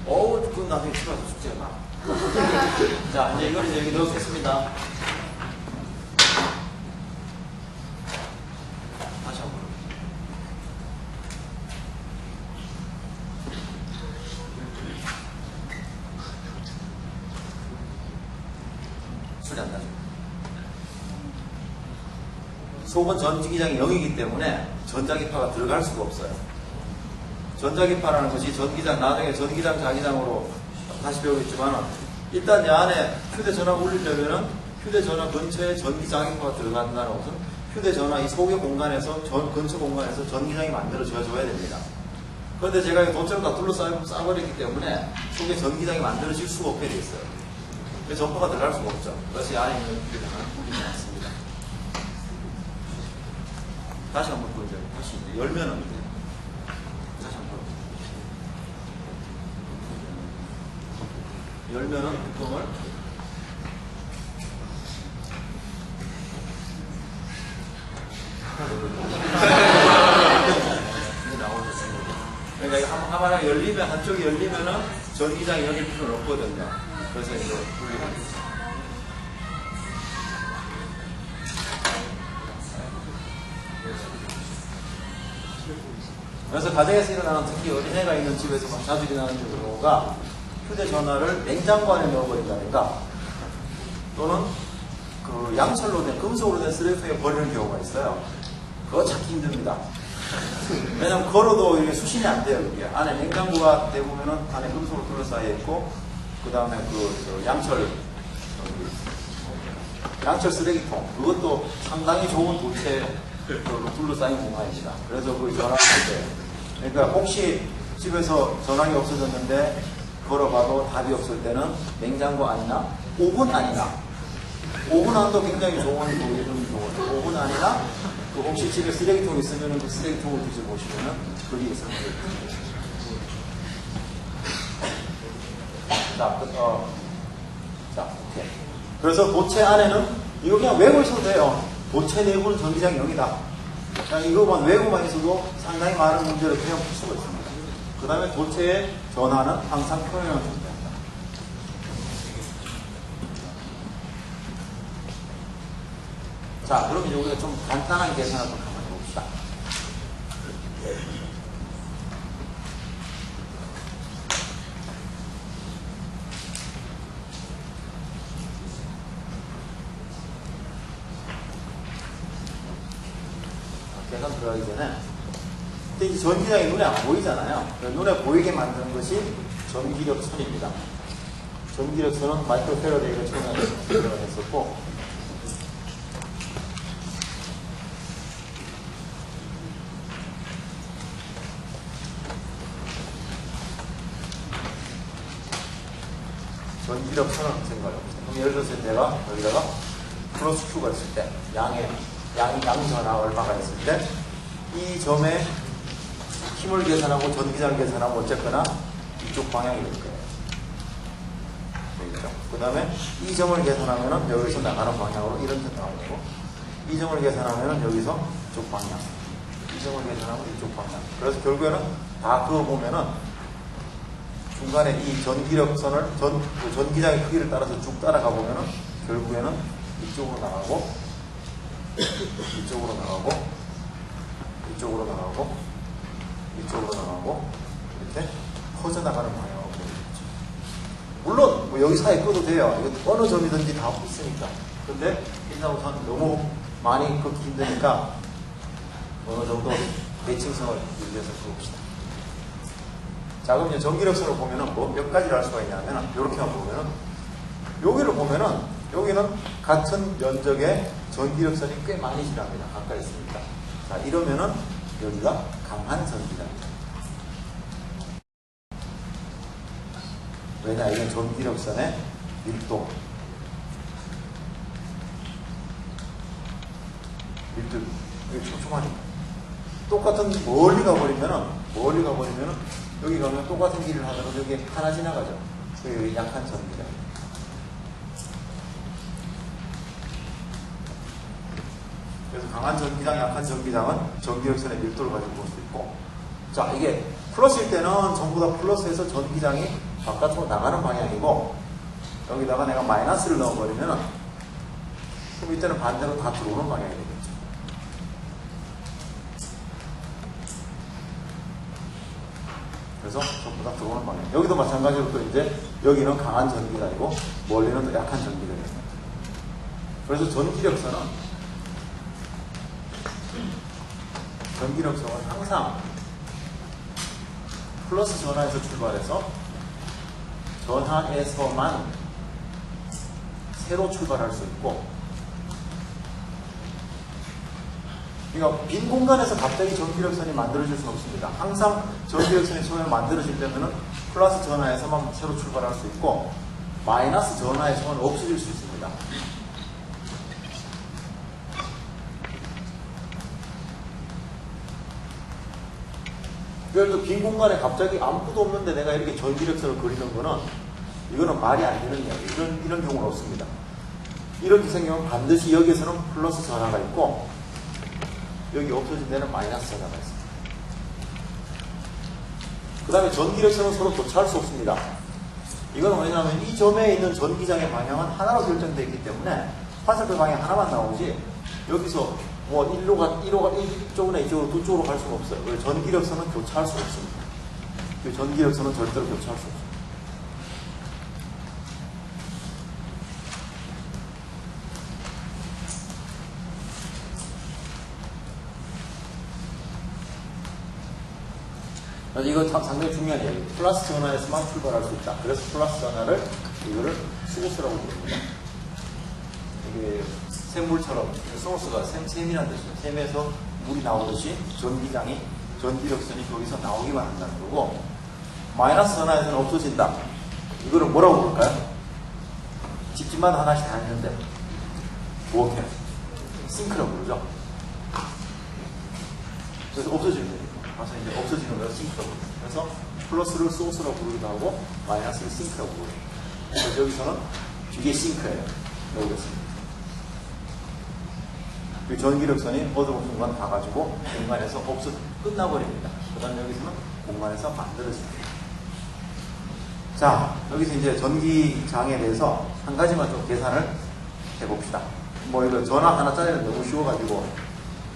어우, 그건 나중에 집에 가서 숙제가 나. 자, 이제 이걸 이제 여기 넣겠습니다. 다시 한 번. 소리 안 나죠? 속은 전기장이 0이기 때문에 전자기파가 들어갈 수가 없어요. 전자기파라는 것이 전기장, 나중에 전기장, 자기장으로 다시 배우겠지만 일단 이 안에 휴대전화가 울리려면은 휴대전화 근처에 전기장기파가 들어간다는 것은 휴대전화 이 속의 공간에서 근처 공간에서 전기장이 만들어져야 됩니다. 그런데 제가 이 도체로 다 둘러싸버렸기 때문에 속에 전기장이 만들어질 수가 없게 돼 있어요. 그래서 전파가 들어갈 수가 없죠. 그래서 이 안에 있는 휴대전화는 울리지 않습니다. 다시 한번 보여줘요. 다시 이제 열면은 이제 다시 한번 열면은 뚜껑을 그러니까 이거 하나가 열리면 한쪽이 열리면은 전기장이 열릴 필요는 없거든요. 그래서 이제 분리가 되죠. 그래서 가정에서 일어나는 특히 어린애가 있는 집에서 자주 일어나는 경우가 휴대전화를 냉장고 안에 넣어버린다든가 또는 그 양철로 된 금속으로 된 쓰레기통에 버리는 경우가 있어요. 그거 찾기 힘듭니다. 왜냐면 걸어도 이게 수신이 안 돼요. 이게 안에 냉장고가 되보면은 안에 금속으로 둘러싸여 있고 그 다음에 그 양철 쓰레기통 그것도 상당히 좋은 도체로 둘러싸인 공간입니다. 그래서 그 전화할 때 그러니까 혹시 집에서 전화기 없어졌는데 걸어봐도 답이 없을 때는 냉장고 안이나 오븐 안이나 오븐 안도 굉장히 좋은 오븐 안이나 그 혹시 집에 쓰레기통 있으면 그 쓰레기통을 뒤져보시면은 거기에 있을 거예요. 자, 오케이. 그래서 도체 안에는 이거 그냥 외고 있어도 돼요. 도체 내부는 전기장이 0이다. 그냥 이거만 외고만 있어도 상당히 많은 문제를 그냥 풀 수가 있습니다. 그 다음에 도체의 전하는 항상 표면을 존재합니다. 자, 그럼 이제 우리가 좀 간단한 계산을 좀 한번 해봅시다. 들어가기 전에. 근데 이 전기장이 눈에 안 보이잖아요. 눈에 보이게 만드는 것이 전기력 선입니다. 전기력 선은 마이크로 패러데이가 처음에 들어갔었고, 전기력 선을 생각해봅시다. 그럼 예를 들어서 내가 여기다가 플러스 Q가 있을 때, 양전하 얼마가 있을 때, 이 점에 힘을 계산하고 전기장을 계산하고 어쨌거나 이쪽 방향이 될 거예요. 그 다음에 이 점을 계산하면은 여기서 나가는 방향으로 이런 데 나오고, 이 점을 계산하면은 여기서 이쪽 방향, 이 점을 계산하면 이쪽 방향. 그래서 결국에는 다 그거 보면은 중간에 이 전기력 선을 전기장의 크기를 따라서 쭉 따라가 보면은 결국에는 이쪽으로 나가고, 이쪽으로 나가고, 이쪽으로 나가고, 이쪽으로 나가고, 이렇게 퍼져나가는 방향으로 보여주죠. 물론 뭐 여기 사이에 끄도 돼요. 이거 어느 점이든지 다 있으니까. 근데 일단부터는 너무 많이 끄기 힘드니까 어느 정도 대칭성을 유지해서 끄봅시다. 자, 그럼 이제 전기력선을 보면은 뭐 몇 가지를 할 수가 있냐면, 이렇게만 보면은, 여기를 보면은, 여기는 같은 면적의 전기력선이 꽤 많이 지납니다. 가까이 있으니까. 자, 이러면은, 여기가 강한 전기장입니다. 왜냐, 이건 전기력선의 밀도. 이게 촘촘하니까. 똑같은 멀리 가버리면은, 여기 가면 똑같은 길을 하더라도 여기 하나 지나가죠. 여기 약한 전기장. 그래서 강한 전기장, 약한 전기장은 전기력선의 밀도를 가지고 볼 수 있고, 자, 이게 플러스일 때는 전부 다 플러스에서 전기장이 바깥으로 나가는 방향이고, 여기다가 내가 마이너스를 넣어버리면은, 그럼 이때는 반대로 다 들어오는 방향이 되겠죠. 그래서 전부 다 들어오는 방향. 여기도 마찬가지로 또 이제 여기는 강한 전기장이고 멀리는 또 약한 전기장입니다. 그래서 전기력선은 항상 플러스 전하에서 출발해서 전하에서만 새로 출발할 수 있고, 그러니까 빈 공간에서 갑자기 전기력선이 만들어질 수는 없습니다. 항상 전기력선이 처음에 만들어질 때면은 플러스 전하에서만 새로 출발할 수 있고, 마이너스 전하에서만 없어질 수 있습니다. 예를 들어 빈 공간에 갑자기 아무것도 없는데 내가 이렇게 전기력선을 그리는 거는, 이거는 말이 안 되는 이야기. 이런 경우는 없습니다. 이렇게 생기면 반드시 여기에서는 플러스 전하가 있고, 여기 없어진 데는 마이너스 전하가 있습니다. 그 다음에 전기력선은 서로 교차할 수 없습니다. 이건 왜냐하면 이 점에 있는 전기장의 방향은 하나로 결정되어 있기 때문에 화살표 방향 하나만 나오지, 여기서 뭐 이쪽이나 이쪽으로 두 쪽으로 갈 수는 없어요. 왜? 전기력선은 교차할 수 없습니다. 전기력선은 절대로 교차할 수 없습니다. 이거 상당히 중요한 얘기예요. 플러스 전하에서만 출발할 수 있다. 그래서 플러스 전하를 이거를 소스라고 부릅니다. 이게 샘물처럼 소스가 샘이라는 뜻이에요. 샘에서 물이 나오듯이 전기력선이 거기서 나오기만 한다는 거고, 마이너스 전하에서는 없어진다. 이거를 뭐라고 부를까요? 집집마다 하나씩 다 있는데 부엌에 싱크라고 부르죠. 그래서 없어지는 거예요. 그래서 이제 없어지는 거예요. 싱크라고. 그래서 플러스를 소스라고 부르기도 하고 마이너스를 싱크라고 부르죠. 그래서 여기서는 이게 싱크예요. 여기가 싱크. 그 전기력선이 어느 순간 가가지고 공간에서 끝나버립니다. 그 다음에 여기서는 공간에서 만들어집니다. 자, 여기서 이제 전기장에 대해서 한 가지만 좀 계산을 해봅시다. 뭐 이거 전화 하나짜리는 너무 쉬워가지고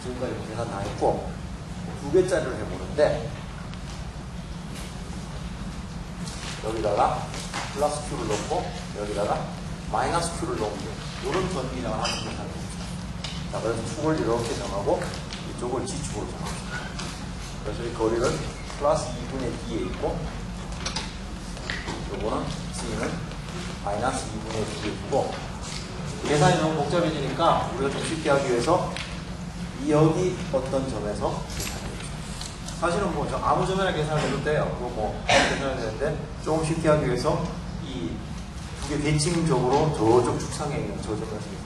지금까지 계산 다 했고, 두 개짜리를 해보는데, 여기다가 플러스 Q를 넣고 여기다가 마이너스 Q를 넣으면 이런 전기장을 하는 계산을 해봅시다. 자, 그래서 축을 이렇게 정하고 이쪽을 G축으로 정합시다. 그래서 이 거리를 플러스 2분의 D에 있고, 요거는 C는 마이너스 2분의 D에 있고, 계산이 너무 복잡해지니까 우리가 좀 쉽게 하기 위해서 여기 어떤 점에서 계산해줍시다. 사실은 뭐 아무 점에나 계산을 해도 돼요. 그거 뭐 계산을 되는데 조금 쉽게 하기 위해서 이 두 개 대칭적으로 저쪽 축상에 있는 저 점에서 계산합시다.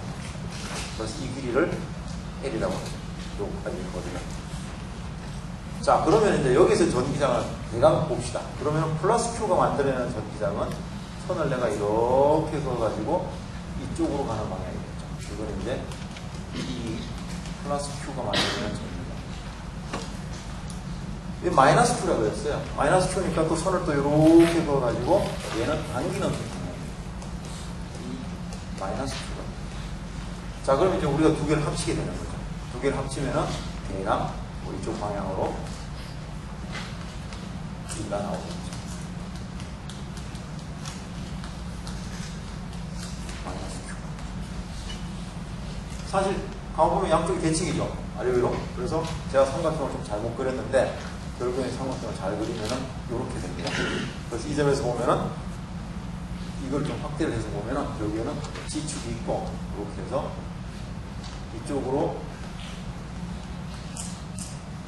그래서 이 길이를 L이라고 합니다. 요까지 있거든요. 자, 그러면 이제 여기서 전기장을 대강 봅시다. 그러면 플러스 Q가 만들어내는 전기장은 선을 내가 이렇게 그어가지고 이쪽으로 가는 방향이겠죠. 이건 이제 이 플러스 Q가 만들어내는 전기장. 이 마이너스 Q라고 그랬어요. 마이너스 Q니까 또 선을 또 이렇게 그어가지고 얘는 당기는 방향이에요. 이 마이너스 Q가. 자, 그럼 이제 우리가 두 개를 합치게 되는 거죠. 두 개를 합치면은 얘랑 이쪽 방향으로 G가 나오겠죠. 마이너스 Q. 사실 가보면 양쪽이 대칭이죠. 아래 위로. 그래서 제가 삼각형을 좀 잘못 그렸는데 결국에 삼각형을 잘 그리면은 이렇게 됩니다. 그래서 이 점에서 보면은 이걸 좀 확대를 해서 보면은 여기에는 G축이 있고 이렇게 해서 이쪽으로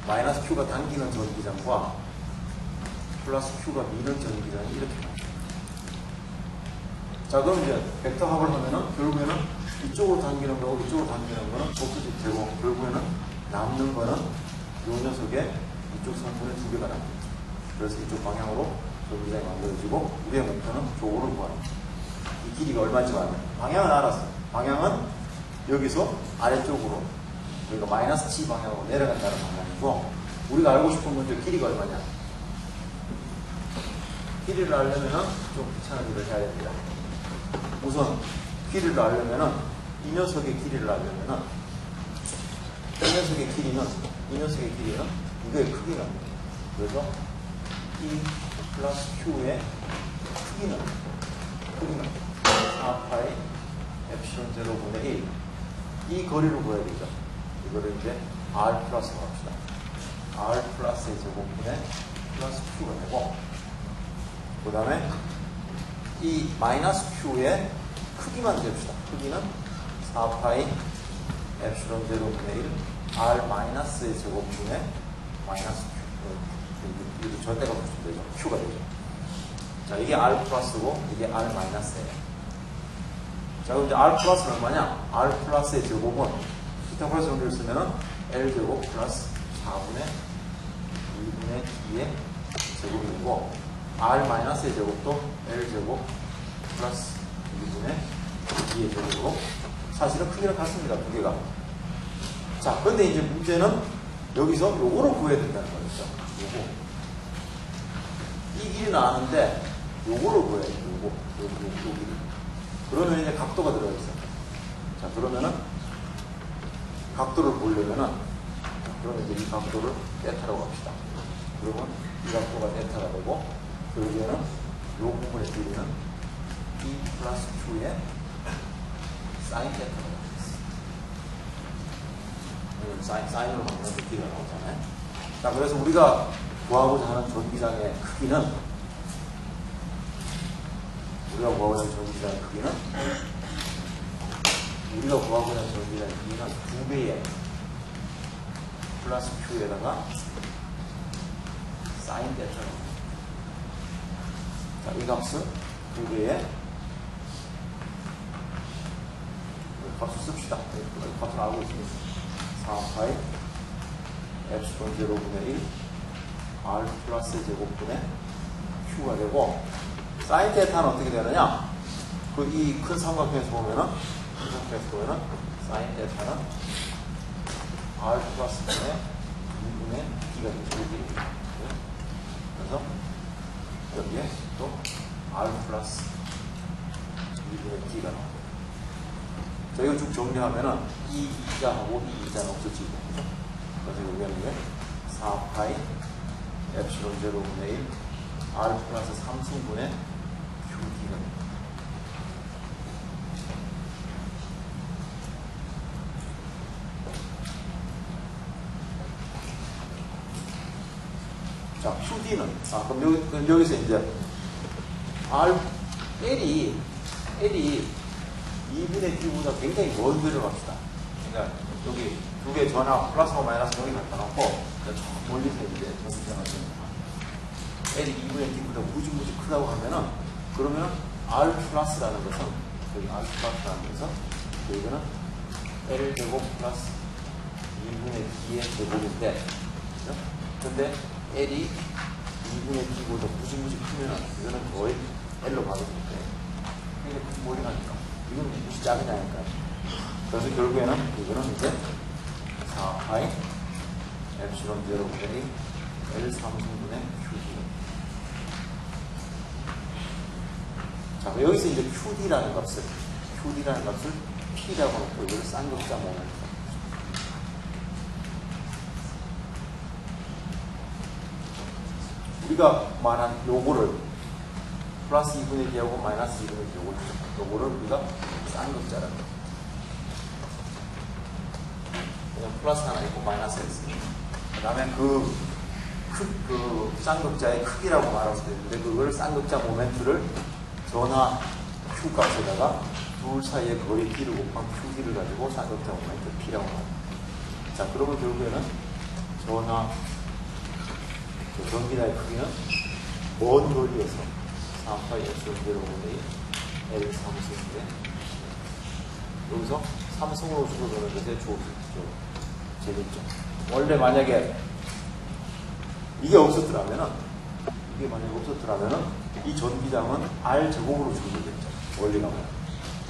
마이너스 Q가 당기는 전기장과 플러스 Q가 미는 전기장이 이렇게 나옵니다. 자, 그럼 이제 벡터 합을 하면은 결국에는 이쪽으로 당기는 거고 이쪽으로 당기는 거는 곱수직 되고 결국에는 남는 거는 이 녀석의 이쪽 선분의 두 개가 남습니다. 그래서 이쪽 방향으로 전기장이 만들어지고 우리의 목표는 조호를 구하는 겁니다. 이 길이가 얼마인지 알아요. 방향은 알았어요. 방향은 여기서 아래쪽으로 우리가 마이너스 G 방향으로 내려간다는 방향이고 우리가 알고 싶은 건 이제 길이가 얼마냐. 길이를 알려면은 좀 귀찮은 일을 해야 됩니다. 우선 길이를 알려면은 이 녀석의 길이를 알려면은 이 녀석의 길이는 이거의 크기는 그래서 이 플러스 Q의 크기는 4파이 엡실론 0분의 1 이 거리를 구해야 되죠. 이거를 이제 R 플러스로 합시다. R 플러스의 제곱분의 플러스 Q가 되고 그 다음에 이 마이너스 Q의 크기만 잽시다. 크기는 4파이 엡실론 0분의 1 R 마이너스의 제곱분의 마이너스 Q 이게 절대가 붙이면 되죠. Q가 되죠. 자, 이게 R 플러스고 이게 R 마이너스예요. 자, 그럼 이제 R 플러스는 얼마냐? R 플러스의 제곱은 기타 플러스 정리를 쓰면은 L 제곱 플러스 4분의 2분의 D의 제곱이고 R 마이너스의 제곱도 L 제곱 플러스 2분의 D의 제곱으로 사실은 크기는 같습니다. 두 개가. 자, 그런데 이제 문제는 여기서 요거를 구해야 된다는 거죠. 요거. 이 길이 나왔는데 요거를 구해야 돼요. 요거 길이. 그러면 이제 각도가 들어가 있어요. 자, 그러면은 각도를 보려면은 그러면 이제 이 각도를 테타라고 합시다. 그러면 이 각도가 테타가 되고 여기에는 요 부분의 길이는 E 플러스 Q의 사인 테타가 되겠습니다. 사인으로 바꾸면 길이가 나오잖아요. 자, 그래서 우리가 구하고자 하는 전기장의 크기는 우리가 구하고자 하는 전기장의 크기는 2배의 플러스 Q에다가 사인 테타가 자, 이 값은 2배의 값을 씁시다. 이 값을 알고 있습니다. 4파이 엡실론 0분의 1 R 플러스 제곱분의 Q가 되고 사인 테타는 어떻게 되느냐? 그 이 큰 삼각형에서 보면은 사인 테타는 R 플러스 분의 2분의 D가 되죠. 그래서 여기에 또 R 플러스 2분의 D가 나옵니다. 자, 이거 쭉 정리하면은 이 2자하고 이 2자는 없어지고 그래서 여기는 이제 4파이 엡실론 0분의 1 R 플러스 3승분의 QD가 됩니다. 자, QD는, 그럼 여기서 이제, L이 2분의 D보다 굉장히 먼 거리를 갑시다. 그러니까, 여기 두 개 전압, 플러스와 마이너스 여기 갖다 놓고, 저 멀리서 이제 전기장을 씁니다. L이 2분의 D보다 무지무지 크다고 하면은, 그러면은 R 플러스라는 것은, 여기 R 플러스라는 것은, 여기는 L 제곱 플러스 2분의 D의 제곱인데, 그죠? 근데 L이 2분의 D보다 무지무지 크면은, 이거는 거의 L로 가게 될 거예요. 이게 머리 가니까. 이건 무지 작으냐니까. 그래서 결국에는, 이거는 이제 4파이 엡실론 0 곱하기 L 3승분의 QD. 자, 여기서 이제 QD라는 값을 P라고 놓고, 이걸 쌍극자 모멘트. 우리가 말한 요거를 플러스 2분의 D하고 마이너스 2분의 D 요거를 우리가 쌍극자라고 해요. 그냥 플러스 하나 있고 마이너스가 있습니다. 그 다음에 그 쌍극자의 크기라고 말할 수도 있는데, 그걸 쌍극자 모멘트를 전하 Q 값에다가 둘 사이의 거리 D를 곱한 QD를 가지고 쌍극자 모멘트 P라고 합니다. 자, 그러면 결국에는 전하 전기나의 크기는 먼 거리에서 4파이 엡실론 0 곱하기 L 3승인데, 여기서 삼성으로 줄어드는 것에 재밌죠. 원래 만약에 이게 없었더라면은, 이 전기장은 R 제곱으로 줄어들겠죠. 원리가 뭐야?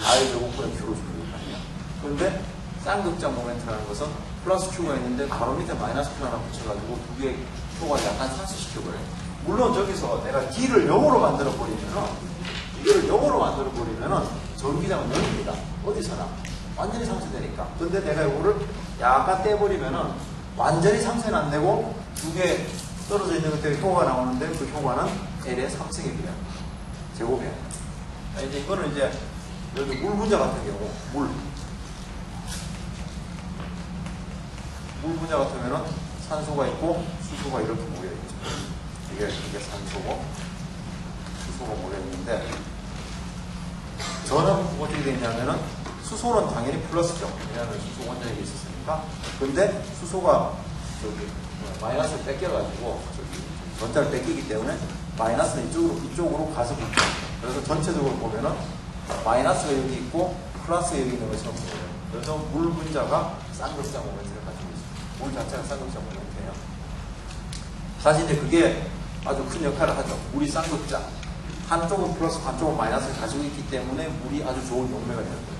R 제곱분의 Q로 줄어들거든요. 그런데 쌍극자 모멘트라는 것은 플러스 Q가 있는데 바로 밑에 마이너스 Q 하나 붙여가지고 두 개의 Q가 약간 상쇄시켜버려요. 물론 저기서 내가 D를 0으로 만들어버리면은, 이거를 0으로 만들어버리면은 전기장은 0입니다. 어디서나. 완전히 상쇄되니까. 근데 내가 이거를 약간 떼버리면은 완전히 상쇄는 안 되고 두 개 떨어져 있는 것들이 효과가 나오는데, 그 효과는 L의 3승에 비례 제곱이에요. 이제 이거는 이제 여기 물 분자 같은 경우, 물 분자 같으면은 산소가 있고 수소가 이렇게 모여있죠. 이게 산소고 수소가 모여있는데, 저는 어떻게 되냐면은 수소는 당연히 플러스죠. 왜냐하면 수소 원자력이 있었으니까. 근데 수소가 저기 마이너스를 뺏겨가지고 전자를 뺏기기 때문에 마이너스는 이쪽으로 가서 붙죠. 그래서 전체적으로 보면은 마이너스가 여기 있고 플러스가 여기 있는 것처럼 보여요. 그래서 물 분자가 쌍극자 모멘트를 가지고 있습니다. 물 자체가 쌍극자 모멘트예요. 사실 이제 그게 아주 큰 역할을 하죠. 물이 쌍극자. 한쪽은 플러스, 한쪽은 마이너스를 가지고 있기 때문에 물이 아주 좋은 용매가 되는 거예요.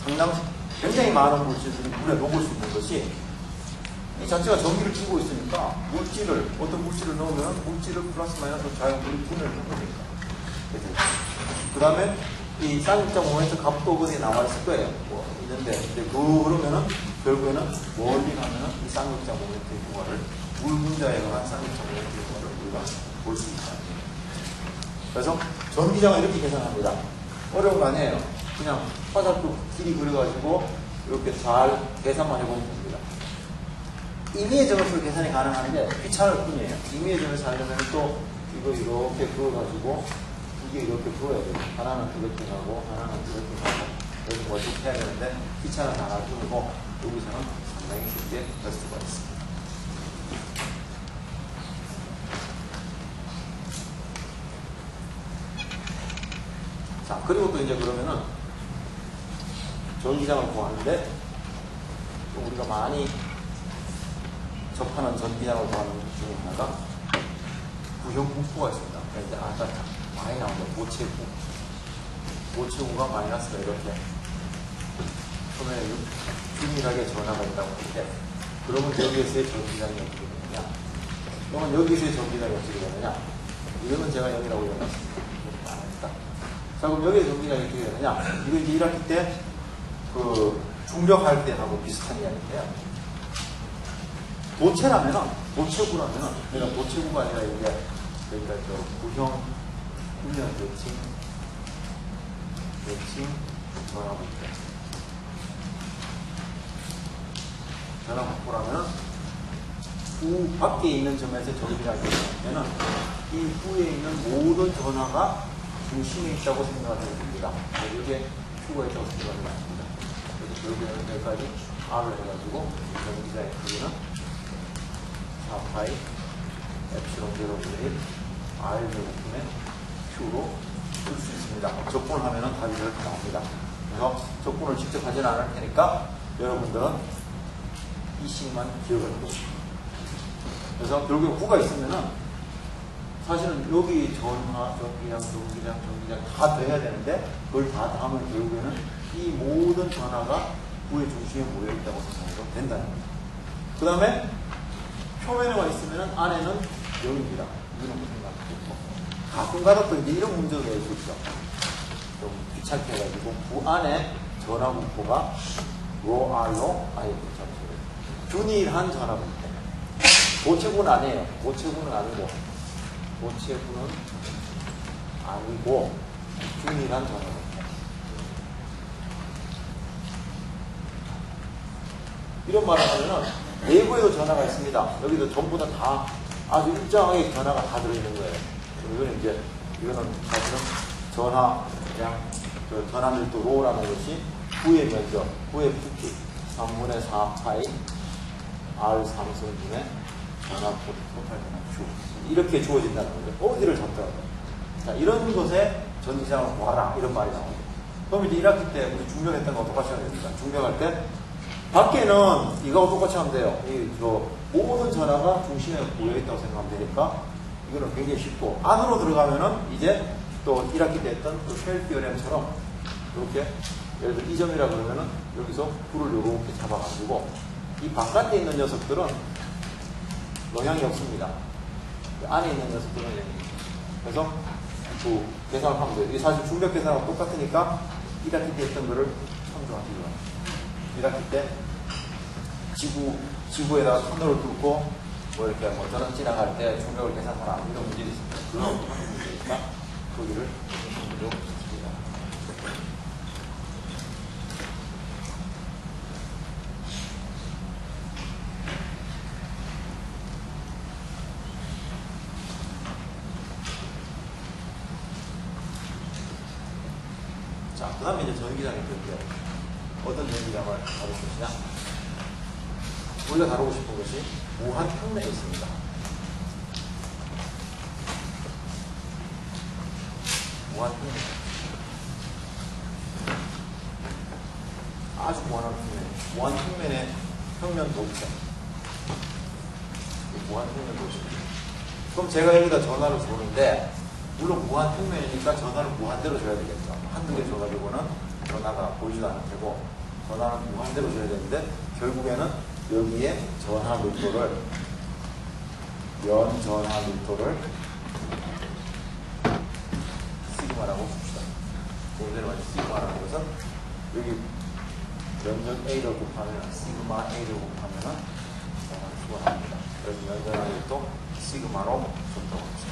그래서 굉장히 많은 물질들이 물에 녹을 수 있는 것이, 이 자체가 전기를 띠고 있으니까 어떤 물질을 넣으면 물질을 플러스 마이너스 자연물이 분해를 하는 거니까. 그 다음에 이 쌍극자 모멘트 값도 어디에 나와 있을 거예요. 뭐 있는데, 그러면은 결국에는 멀리 가면은 이 쌍극자 모멘트의 효과를, 물 분자에 관한 쌍극자 모멘트의 효과를 우리가 볼 수 있다. 그래서 전기장을 이렇게 계산합니다. 어려운 거 아니에요. 그냥 화살표 길이 그려가지고 이렇게 잘 계산만 해보면 됩니다. 임의의 점수로 계산이 가능한 게 귀찮을 뿐이에요. 임의의 점에서 하려면 또 이거 이렇게 그어가지고 이게 이렇게 그어야 돼요. 하나는 이렇게 가고 하나는 이렇게 가고, 그래서 뭐 어떻게 해야 되는데 귀찮아 나가지고 여기서는 상당히 쉽게 할 수가 있습니다. 자, 그리고 또 이제 그러면은 전기장을 구하는데, 또 우리가 많이 접하는 전기장을 구하는 것 중에 하나가 구형분포가 있습니다. 그러니까 이제 아까 많이 나온 거 모체구가 마이너스가 이렇게 처음에 균일하게 전화가 있다고 하는데, 그러면 여기에서의 전기장이 어떻게 되느냐? 그러면 여기서의 전기장이 어떻게 되느냐? 이거는 제가 여기라고 읽어놨습니다. 자, 그럼 여기에 전기장이 어떻게 되느냐? 이거 이제 1학기 때 중력할 때 하고 비슷한 이야기인데요. 도체구라면은, 내가 도체구가 아니라 이게, 그러니까 구형, 훈련 매칭, 전화복구라면은, 후 밖에 있는 점에서 전기장이 되면 이 후에 있는 모든 전하가 중심에 있다고 생각하면 됩니다. 이게 Q가 있다고 생각하면 됩니다. 그래서 결국에는 여기까지 R을 해가지고 전기장의 크기는 4파이 엡실론 0분의 1 R 제곱분의 Q로 쓸 수 있습니다. 적분을 하면은 답이 이렇게 나옵니다. 그래서 적분을 직접 하지는 않을 테니까 여러분들은 이 식만 기억을 해보시고. 그래서 결국에 후가 있으면은 사실은 여기 전화, 전기장 다 돼야 되는데 그걸 다 하면 결국에는 이 모든 전하가 후의 중심에 모여있다고 생각해도 된다는 겁니다. 그 다음에 표면에 와 있으면 안에는 0입니다. 이런 거 생각해보고. 가끔가다 또 이제 이런 문제도 낼 수 있죠. 좀 귀찮게 해가지고 그 안에 전화 분포가 로 R로 아예 균일한 전화 분포. 도체구는 아니에요. 도체구는 아니고 균일한 전화 분포. 이런 말을 하면은 내부에도 전화가 있습니다. 여기도 전부 다 아주 일정하게 전화가 다 들어있는 거예요. 이거는 사실은 전화, 그냥 전화 밀도 로라는 것이 후의 면적, 후의 부피 3분의 4파이 R 삼성분의 전화 토탈 전화 Q 이렇게 주어진다는 거죠. 어디를 잡더라도. 자, 이런 것에 전기장을 구하라 이런 말이 나옵니다. 그럼 이제 1학기 때 우리 중력했던 거 똑같이 하면 됩니다. 중력할 때 밖에는 이거하고 똑같이 하면 돼요. 모든 전화가 중심에 모여있다고 생각하면 되니까 이거는 굉장히 쉽고 안으로 들어가면은 이제 또 1학기 때 했던 그 쉘 디어렘처럼 이렇게 예를 들어 이 점이라 그러면은 여기서 불을 이렇게 잡아가지고 이 바깥에 있는 녀석들은 영향이 없습니다. 안에 있는 녀석들은 영향이 있습니다. 그래서 그 계산을 하면 돼요. 이게 사실 중력 계산하고 똑같으니까 1학기 때 했던 거를 참조하시기 바랍니다. 1학기 때 지구에다가 터널을 뚫고 이렇게 전원 지나갈 때 중력을 계산하라 이런 문제가 있습니다. 그런 문제니까 거기를 참조하시기 바랍니다. 자, 그 다음에 이제 전기장이 있는데 어떤 전기장을 다룰 것이냐? 우리가 다루고 싶은 것이 무한평면에 있습니다. 무한평면. 아주 무한한 평면. 무한평면의 평면 도체. 무한평면 도체. 그럼 제가 여기다 전화를 주는데 물론 무한평면이니까 전화를 무한대로 줘야 되겠죠. 한두 개 줘가지고는 전화가 보이지도 않을 테고 전화는 무한대로 줘야 되는데 결국에는 여기에 전화 밀도를 연 전화 밀도를 시그마라고 봅시다. 오늘 말해 시그마라는 것은 여기 면적 A를 곱하면 시그마 A를 곱하면은 전화를 수반합니다. 그래서 연 전화 밀도 시그마로 줬다고 합니다.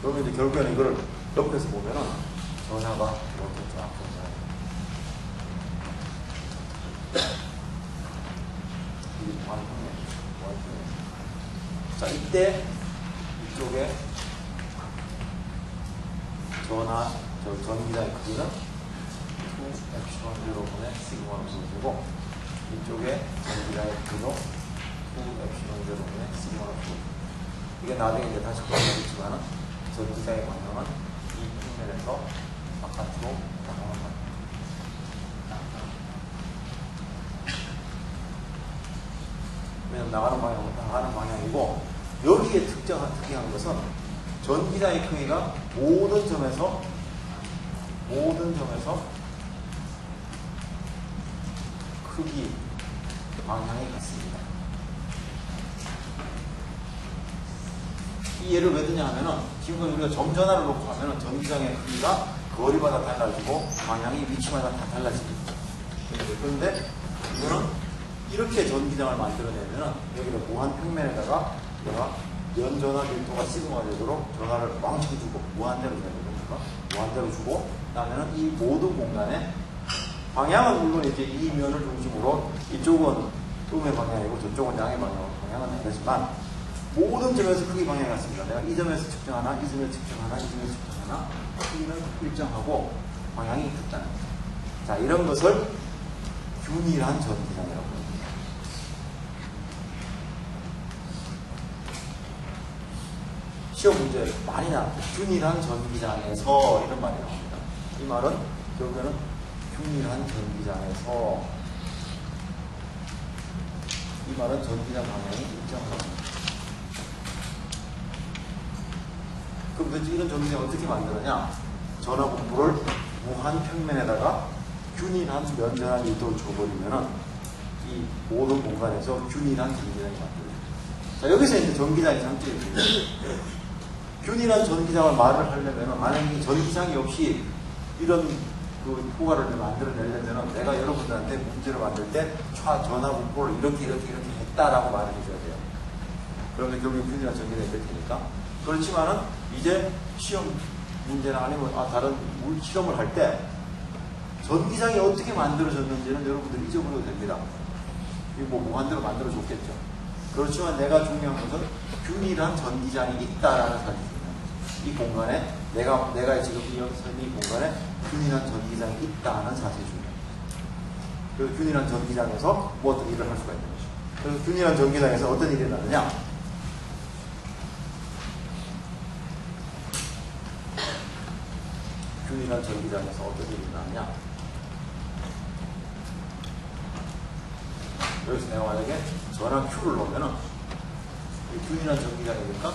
그러면 이제 결국에는 이거를 옆에서 보면은 전화가 이렇게 쫙 전화해요. 자, 이때 이쪽에 전기장의 크기는 2epsilon0분의 시그마로 주어지고 이쪽에 전기장의 크기도 2epsilon0분의 시그마로 주어지고 이게 나중에 이제 다시 보여주겠지만은 전기장의 방향은 이 평면에서 바깥으로 나가는 겁니다. 왜냐면 나가는 방향이고 여기에 특이한 것은 전기장의 크기가 모든 점에서 크기 방향이 같습니다. 이 예를 왜 드냐 하면은 지금 우리가 점전화를 놓고 하면은 전기장의 크기가 거리마다 달라지고 방향이 위치마다 다 달라집니다. 그런데 이거는 이렇게 전기장을 만들어내면은 여기를 무한평면에다가 내가 연전화 밀도가 시그마 되도록 전화를 왕창 주고 무한대로 줘야 되니까 무한대로 주고 그다음에는 이 모든 공간에 방향은 물론 이제 이 면을 중심으로 이쪽은 음의 방향이고 저쪽은 양의 방향은 다르지만 모든 점에서 크기 방향이 같습니다. 내가 이 점에서 측정하나, 이 점에서 측정하나, 이 점에서 측정하나 크기는 일정하고 방향이 같다는 거죠. 자, 이런 것을 균일한 전기장이라고 합니다. 시험 문제 많이 나왔고 균일한 전기장에서 이런 말이 나옵니다. 이 말은 결국에는 균일한 전기장에서 이 말은 전기장 방향이 일정합니다. 그럼 도대체 이런 전기장 어떻게 만드느냐? 전화분포를 무한 평면에다가 균일한 면전한 밀도를 줘버리면은 이 모든 공간에서 균일한 전기장이 만들어져요. 자, 여기서 이제 전기장의 장점이 있습니다. 균일한 전기장을 말을 하려면 만약에 전기장이 없이 이런 그 효과를 만들어내려면 내가 여러분들한테 문제를 만들 때 전화분포를 이렇게 했다라고 말을 해줘야 돼요. 그러면 결국 균일한 전기장이 될 테니까. 그렇지만은 이제 시험 문제나 아니면 다른 실험을 할 때 전기장이 어떻게 만들어졌는지는 여러분들이 잊어버려도 됩니다. 이거 뭐 무한대로 만들어줬겠죠. 그렇지만 내가 중요한 것은 균일한 전기장이 있다라는 사실입니다. 이 공간에 내가 지금 이 공간에 균일한 전기장이 있다는 사실이 중요합니다. 그래서 균일한 전기장에서 뭐 어떤 일을 할 수가 있는 거죠. 그래서 균일한 전기장에서 어떤 일이 나느냐? 균일한 전기장에서 어떤 일이 나느냐? 여기서 내가 만약에 전압 Q를 놓으면은 균일한 전기장이니까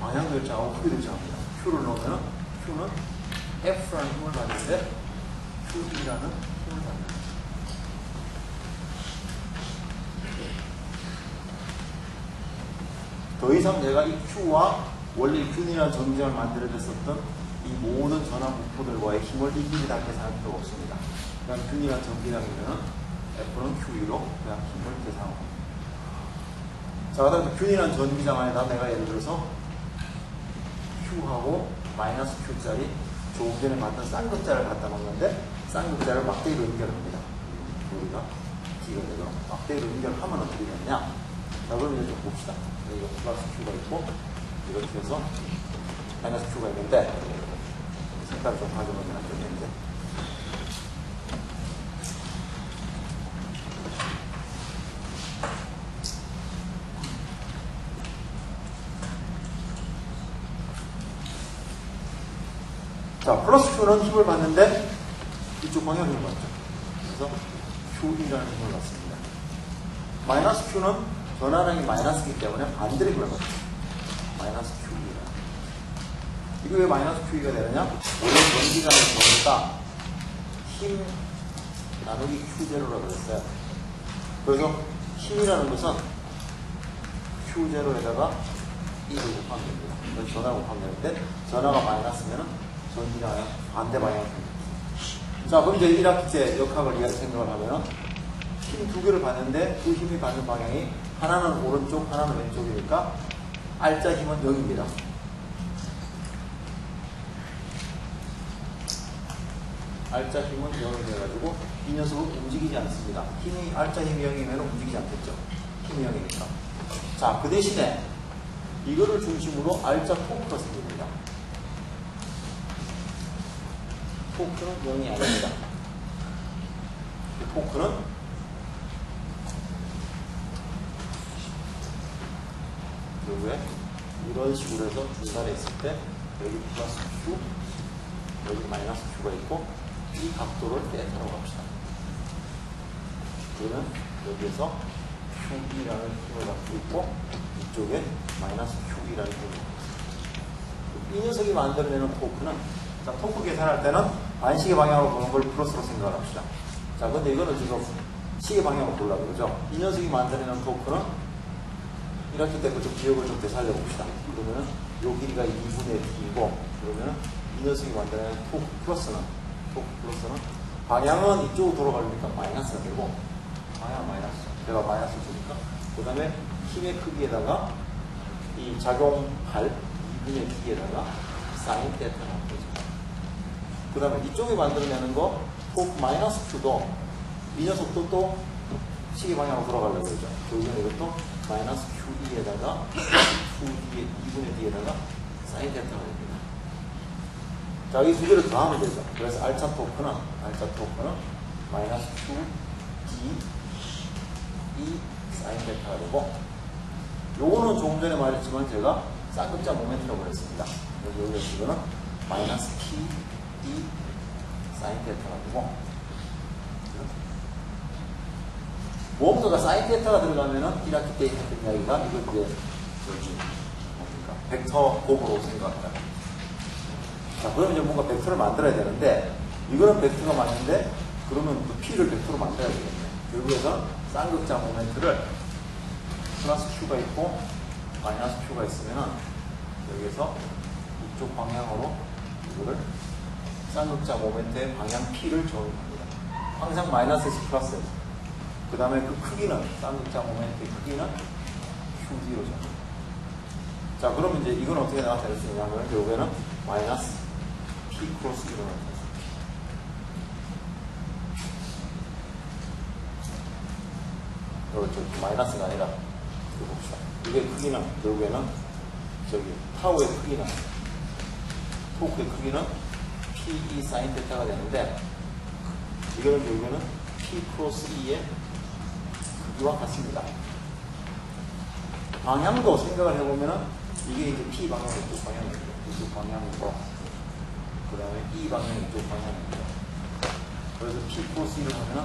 방향 결정하고 크기 결정합니다. Q를 놓으면은 Q는 F라는 힘을 받는데 QE라는 힘을 받는다. 더 이상 내가 이 Q와 원래 균일한 전기장을 만들어냈었던 이 모든 전압분포들과의 힘을 이기게 닿게 생각할 필요가 없습니다. 그냥 균일한 전기장이면은 F는 QE로 그냥 힘을 계산하고. 자, 그 다음에 균일한 전기장 안에다 내가 예를 들어서 Q하고 마이너스 Q짜리 조금 전에 봤던 쌍극자를 갖다 놓는데 쌍극자를 막대기로 연결합니다. 우리가 기계대로 막대기로 연결하면 어떻게 되느냐? 자, 그럼 이제 좀 봅시다. 여기가 플러스 Q가 있고 이렇게 해서 마이너스 Q가 있는데 색깔을 좀 가져보면 안 되는데 자, 플러스 Q는 힘을 받는데 이쪽 방향을 힘을 받죠. 그래서 Q이라는 힘을 받습니다. 마이너스 Q는 전환량이 마이너스이기 때문에 반대로 힘을 받죠. 마이너스 QE라. 이거 왜 마이너스 QE가 되느냐? 원래 전기장의 경우가 힘 나누기 Q0라고 했어요. 그래서 힘이라는 것은 Q0에다가 1을 곱하면 됩니다. 그래서 전화를 곱하면 되는데 전화가 마이너스면은 전기장의 반대 방향을 됩니다. 자, 그럼 이제 1학기 때 역학을 생각을 하면은 힘 두 개를 받는데 그 힘이 받는 방향이 하나는 오른쪽, 하나는 왼쪽이니까 R자 힘은 0입니다. R자 힘은 0이 돼가지고 이 녀석은 움직이지 않습니다. R자 힘이 0이면 움직이지 않겠죠. 힘이 0이니까. 자, 그 대신에 이거를 중심으로 R자 토크가 생깁니다. 토크는 0이 아닙니다. 토크는 결국에 이런 식으로 해서 중간에 있을 때 여기 플러스 Q, 여기 마이너스 Q가 있고 이 각도를 떼타로 갑시다. 그러면 여기에서 QE라는 힘을 갖고 있고 이쪽에 마이너스 QE라는 힘을 갖고 있습니다. 이 녀석이 만들어내는 토크는 자, 토크 계산할 때는 반시계 방향으로 보는 걸 플러스로 생각을 합시다. 자, 근데 이거는 지금 시계 방향으로 보려고 그러죠. 이 녀석이 만들어내는 토크는 이렇게 되고 좀 기억을 좀 되살려 봅시다. 그러면은 요 길이가 2분의 T이고 그러면은 이 녀석이 만드는 토크 플러스는 방향은 이쪽으로 돌아가려니까 마이너스가 되고 방향은 마이너스. 제가 마이너스 주니까 그 다음에 힘의 크기에다가 이 작용할 2분의 T에다가 사인 테타가 되죠. 그 다음에 이쪽에 만들어내는 거 토크 마이너스 Q도 이 녀석도 또 시계 방향으로 돌아가려고 그러죠. 결국은 이것도 마이너스 QE에다가 2분의 D에다가 사인 데타가 됩니다. 자, 이 두 개를 더하면 되죠. 그래서 알차 토크는 마이너스 Q D E 사인 데타가 되고, 요거는 조금 전에 말했지만 제가 쌍극자 모멘트라고 그랬습니다. 여기서 이거는 마이너스 P E 사인 데타가 되고, 무엇보다 사인 데타가 들어가면은 1학기 때 했던 이야기가 이거 이제 여기 뭡니까? 벡터 곱으로 생각합니다. 자, 그러면 이제 뭔가 벡터를 만들어야 되는데, 이거는 벡터가 맞는데, 그러면 그 P를 벡터로 만들어야 되겠네. 결국에서 쌍극자 모멘트를 플러스 Q가 있고, 마이너스 Q가 있으면은, 여기에서 이쪽 방향으로 이거를 쌍극자 모멘트의 방향 P를 적용합니다. 항상 마이너스에서 플러스. 그 다음에 그 크기는, 쌍극자 모멘트의 크기는 QD로 적용합니다. 자, 그러면 이제 이건 어떻게 나타낼 수 있냐면, 결국에는 마이너스 P 크로스 1로 나타낼 수 있습니다. 이거 마이너스가 아니라, 이거 봅시다. 이게 크기는, 결국에는, 저기, 타우의 크기는, 토크의 크기는 PE 사인 데타가 되는데, 이거는 결국에는 P 크로스 E의 크기와 같습니다. 방향도 생각을 해보면은, 이게 이제 P 방향 이쪽 방향이고, 이쪽 방향이고, 그 다음에 E 방향 이쪽 방향이고. 그래서 P 크로스 E를 하면은,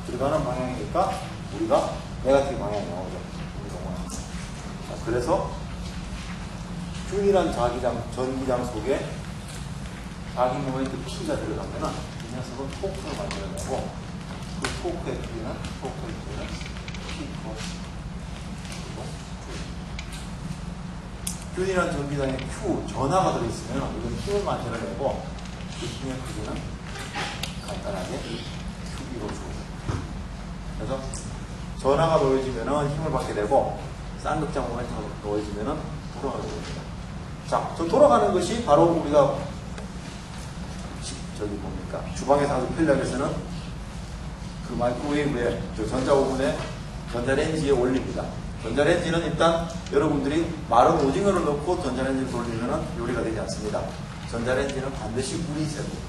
들어가는 방향이니까, 우리가 네거티브 방향이 나오죠. 자, 그래서, 균일한 전기장 속에 자기 모멘트 P가 들어가면은, 이 녀석은 토크를 만들어내고, 그 토크의 크기는 P 크로스 균일한 전기장에 Q 전하가 들어있으면 이건 힘을 만들어내고, 그 힘의 크기는 간단하게 QB로 주어집니다. 그래서 전하가 놓여지면 힘을 받게 되고, 쌍극자 모멘트가 놓여지면 돌아가게 됩니다. 자, 저 돌아가는 것이 바로 우리가 저기 뭡니까? 주방에서 아주 편리하게서는 그 마이크로웨이브의 전자오븐의 전자레인지의 원리입니다. 전자레인지는 일단 여러분들이 마른 오징어를 넣고 전자레인지를 돌리면 요리가 되지 않습니다. 전자레인지는 반드시 물이 있어야 됩니다.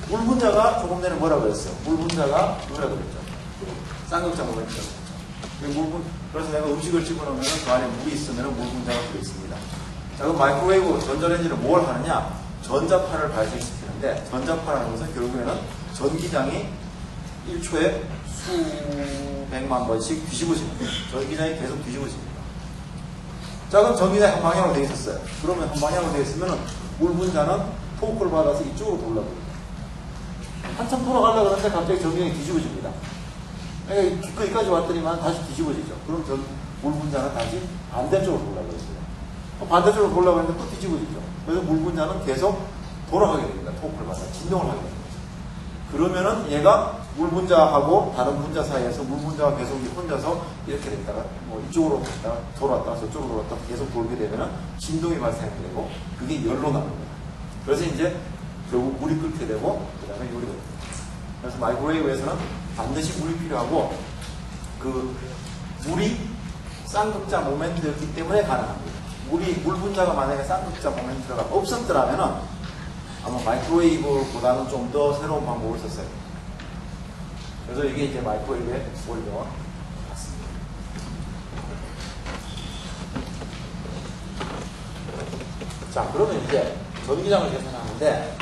물 분자가 조금 전에 뭐라고 그랬어요? 물 분자가 뭐라고 그랬죠? 쌍극자 모멘트라고 그랬죠. 그래서 내가 음식을 집어넣으면 그 안에 물이 있으면 물 분자가 들어있습니다. 자, 그럼 마이크로웨이브 전자레인지는 뭘 하느냐? 전자파를 발생시키는데, 전자파라는 것은 결국에는 전기장이 1초에 수백만 번씩 뒤집어집니다. 전기장이 계속 뒤집어집니다. 자, 그럼 전기장이 한 방향으로 되어 있었어요. 그러면 한 방향으로 되어 있으면 물 분자는 토크를 받아서 이쪽으로 돌아갑니다. 한참 돌아가려고 하는데 갑자기 전기장이 뒤집어집니다. 그러니까 거기까지 왔더니만 다시 뒤집어지죠. 그럼 물 분자는 다시 반대쪽으로 돌아가겠어요. 반대쪽으로 돌아가고 했는데 또 뒤집어지죠. 그래서 물 분자는 계속 돌아가게 됩니다. 토크를 받아서 진동을 하게 됩니다. 그러면은 얘가 물 분자하고 다른 분자 사이에서 물 분자가 계속 혼자서 이렇게 됐다가 뭐 이쪽으로 갔다가 돌아왔다가 저쪽으로 돌아왔다가 계속 돌게 되면은 진동이 발생되고 그게 열로 나옵니다. 그래서 이제 결국 물이 끓게 되고 그 다음에 요리가 됩니다. 그래서 마이크로웨이브에서는 반드시 물이 필요하고 그 물이 쌍극자 모멘트였기 때문에 가능합니다. 물 분자가 만약에 쌍극자 모멘트가 없었더라면은 아마 마이크로웨이브보다는 좀 더 새로운 방법을 썼어요. 그래서 이게 이제 마이크로웨이브의 원리와 같습니다. 자, 그러면 이제 전기장을 계산하는데,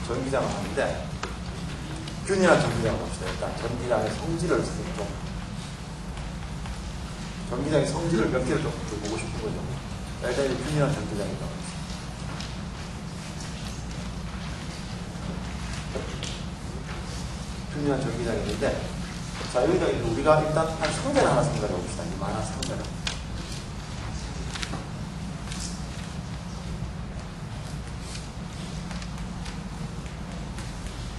전기장을 하는데, 균일한 전기장을 봅시다. 일단 전기장의 성질을 좀, 전기장의 성질을 몇 개를 좀 보고 싶은 거죠. 자, 일단 이 균일한 전기장이다. 균일한 전기장인데, 자, 여기다 우리가 일단 한 상자를 하나 생각해 봅시다. 이 만화 상자를.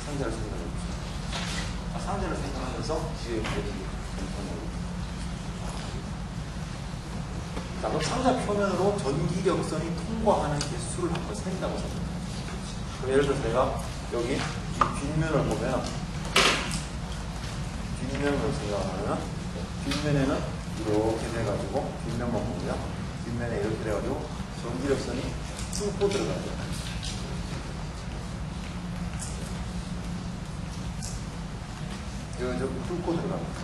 상자를 생각해 봅시다. 상자를 생각하면서 지금 자, 그럼 상자 표면으로 전기력선이 통과하는 개수를 한번 센다고 생각해요. 그럼 예를 들어서 내가 여기 이 뒷면을 보면, 뒷면으로 생각하면, 뒷면에는 이렇게 돼가지고, 뒷면만 보면, 뒷면에 이렇게 돼가지고, 전기력선이 뚫고 들어가요. 여기 뚫고 들어갑니다.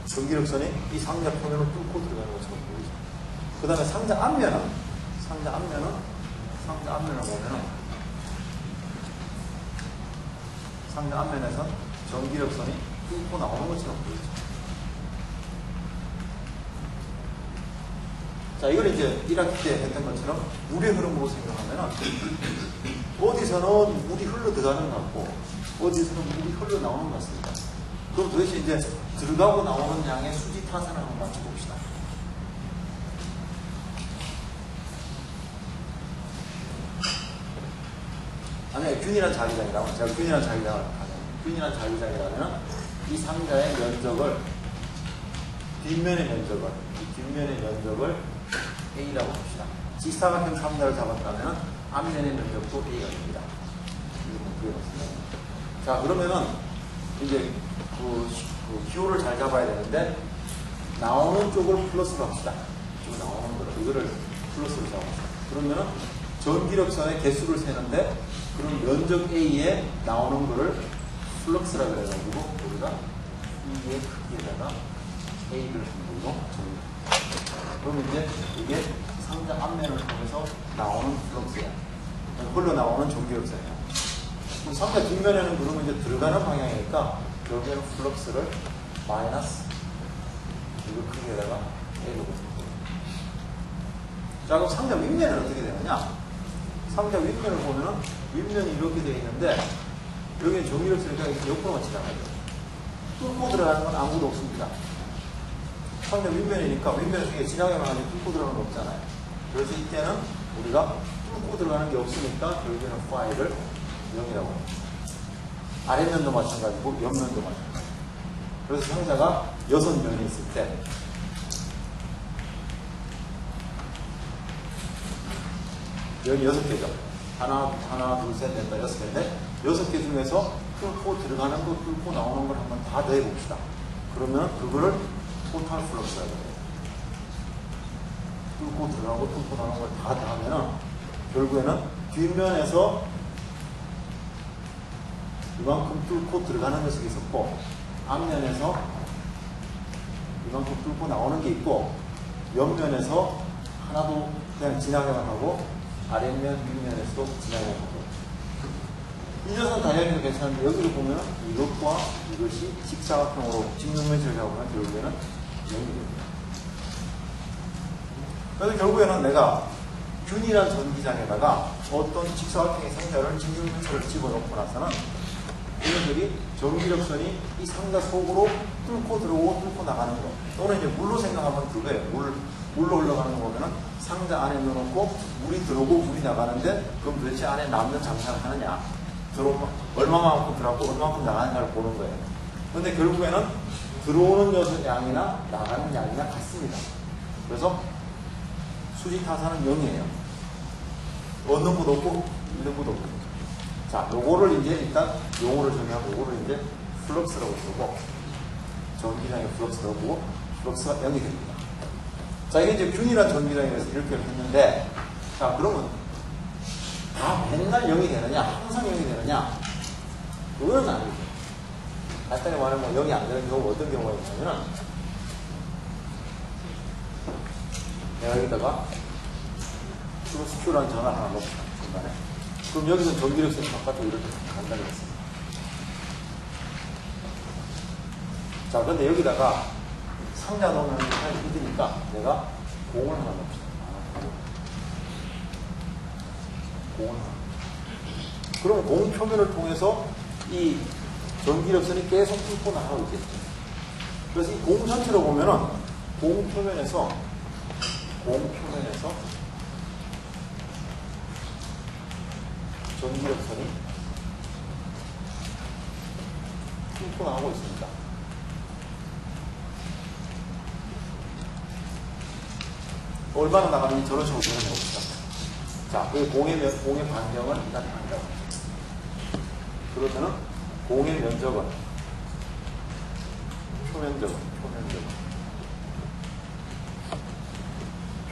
전기력선이 이 상자 표면을 뚫고 들어가는 것처럼 보이죠. 그 다음에 상자 앞면은 보면은, 상자 앞면에서 전기력선이 뚫고 나오는 것처럼 보이죠. 자, 이걸 이제 1학기 때 했던 것처럼 물의 흐름으로 생각하면은, 어디서는 물이 흘러 들어가는 것 같고, 어디서는 물이 흘러 나오는 것 같습니다. 그럼 도대체 이제 들어가고 나오는 양의 수지 타산을 한번 맞춰봅시다. 만약에 균일한 자기장이라면, 제가 균일한 자기장을 가면, 균일한 자기장이라면 이 상자의 면적을, 뒷면의 면적을, 이 뒷면의 면적을 A라고 봅시다. 직사각형 상자를 잡았다면 앞면의 면적도 A가 됩니다. 자, 그러면은 이제 그 기호를 잘 잡아야 되는데, 나오는 쪽을 플러스로 합시다. 지금 나오는 거를, 이거를 플러스로 잡읍시다. 그러면은 전기력선의 개수를 세는데, 그럼 면적 A에 나오는 거를 플럭스라고 해가지고 우리가 E의 크기에다가 A를 한번더 적립니다. 그럼 이제 이게 상자 앞면을 통해서 나오는 플럭스야. 흘러나오는 전기력선이야. 그럼 상자 뒷면에는 그러면 이제 들어가는 방향이니까 여기에는 플럭스를 마이너스 이거 크기에다가 A로 보습니다. 자, 그럼 상자 윗면은 어떻게 되느냐? 상자 윗면을 보면은 윗면이 이렇게 되어 있는데, 여기는 전기력선이니까 이렇게 옆으로만 지나가요. 뚫고 들어가는 건 아무도 없습니다. 상자 윗면이니까 윗면에 지나가만 하면 뚫고 들어가는 거 없잖아요. 그래서 이때는 우리가 뚫고 들어가는 게 없으니까 결국에는 파이를 0이라고 합니다. 아랫면도 마찬가지고 옆면도 마찬가지고. 그래서 상자가 6면이 있을 때, 면이 6개죠. 하나, 둘, 셋, 넷, 6개인데, 6개 중에서 뚫고 들어가는 거, 뚫고 나오는 걸 한번 다 더해봅시다. 그러면 그거를 토탈 플럭스라고 해요. 뚫고 들어가고 뚫고 나오는 걸 다 더하면은, 결국에는 뒷면에서 이만큼 뚫고 들어가는 것이 있었고, 앞면에서 이만큼 뚫고 나오는 게 있고, 옆면에서 하나도 그냥 지나가만 하고, 아랫면, 윗면에서도 지나가만 하고. 이 녀석은 다이아몬드 괜찮은데, 여기를 보면 이것과 이것이 직사각형으로 직육면체를 잡으면 결국에는 0이 됩니다. 그래서 결국에는 내가 균일한 전기장에다가 어떤 직사각형의 상자를 직육면체를 집어넣고 나서는 얘네들이 전기력선이 이 상자 속으로 뚫고 들어오고 뚫고 나가는 거, 또는 이제 물로 생각하면 그거예요. 물로 흘러가는 거 보면은 상자 안에 넣어놓고 물이 들어오고 물이 나가는데, 그럼 도대체 안에 남는 장사를 하느냐, 들어오면 얼마만큼 들어가고 얼마만큼 나가는가를 보는 거예요. 근데 결국에는 들어오는 양이나 나가는 양이나 같습니다. 그래서 수직 타산은 0이에요. 얻는 것도 없고 잃는 것도 없고. 자, 요거를 이제 일단 용어를 정의하고, 요거를 이제 플럭스라고 쓰고, 전기장의 플럭스라고 보고, 플럭스가 0이 됩니다. 자, 이게 이제 균일한 전기장에서 이렇게 했는데, 자, 그러면 다 맨날 0이 되느냐, 항상 0이 되느냐? 그거는 아니죠. 간단히 말하면 0이 안 되는 경우가 어떤 경우가 있냐면, 내가 여기다가 Q라는 전화를 하나 넣읍시다. 중간에. 그럼 여기서 전기력선이 바깥으로 이렇게 간다고 했습니다. 자, 그런데 여기다가 상자 넣으면 하기 힘드니까 내가 공을 하나 넣읍시다. 공을 하나. 그럼 공 표면을 통해서 이 전기력선이 계속 뚫고 나가고 있겠죠. 그래서 이 공 전체로 보면은 공 표면에서 전기력선이 뚫고 나가고 있습니다. 얼마나 나가는지 저런 식으로 그려내 봅시다. 자, 그 공의 반경은 일단 한다고. 그러면은 공의 면적은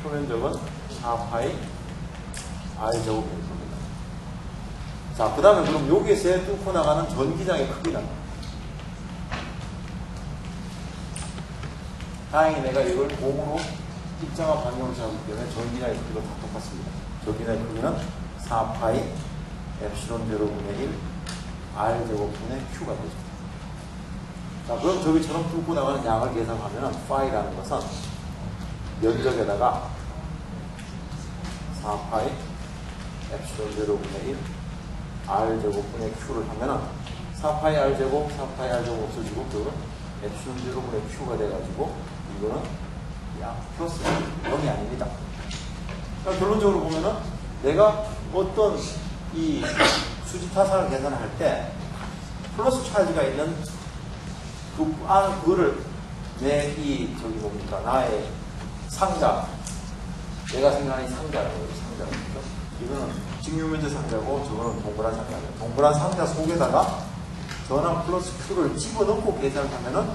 표면적은 4파이 r제곱 겁니다. 자, 그 다음에 그럼 여기에서 뚫고 나가는 전기장의 크기는, 다행히 내가 이걸 공으로 일정한 반경을 잡기 때문에 전기장의 크기가 다 똑같습니다. 전기장의 크기는 4파이 엡실론 제로분의 1 r제곱분의 q가 되죠. 자, 그럼 저기처럼 뚫고 나가는 양을 계산하면 파이라는 것은 면적에다가 4파이 엡실론 제로분의 1 r제곱분의 q를 하면은 4파이 r제곱 없어지고 그 엡실론 제로분의 q가 돼가지고 이거는 양 플러스 0이 아닙니다. 그러니까 결론적으로 보면은 내가 어떤 이 수지 타산을 계산할 때 플러스 차지가 있는 그거를 나의 상자, 내가 생각하는 상자라고 해요. 상자. 이거는 직육면제 상자고 저거는 동그란 상자예요. 동그란 상자 속에다가 전항 플러스 Q를 집어넣고 계산을 하면은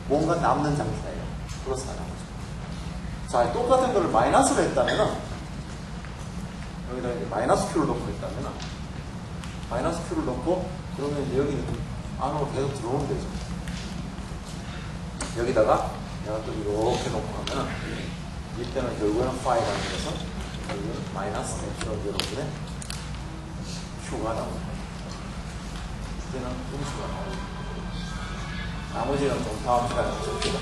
뭔가 남는 장사예요. 플러스가 나오죠. 자, 똑같은 거를 마이너스로 했다면은, 여기다 이제 마이너스 Q를 넣고 했다면은, 마이너스 Q를 넣고, 그러면 이제 여기는 안으로 계속 들어오면 되죠. 여기다가 내가 또 이렇게 놓고 하면은, 이때는 결국에는 파이라는 것은 여기는 마이너스 엡실론 제로분의 Q가 나옵니다. 이때는 음수가 나옵니다. 나머지는 좀 다음 시간에 봅시다.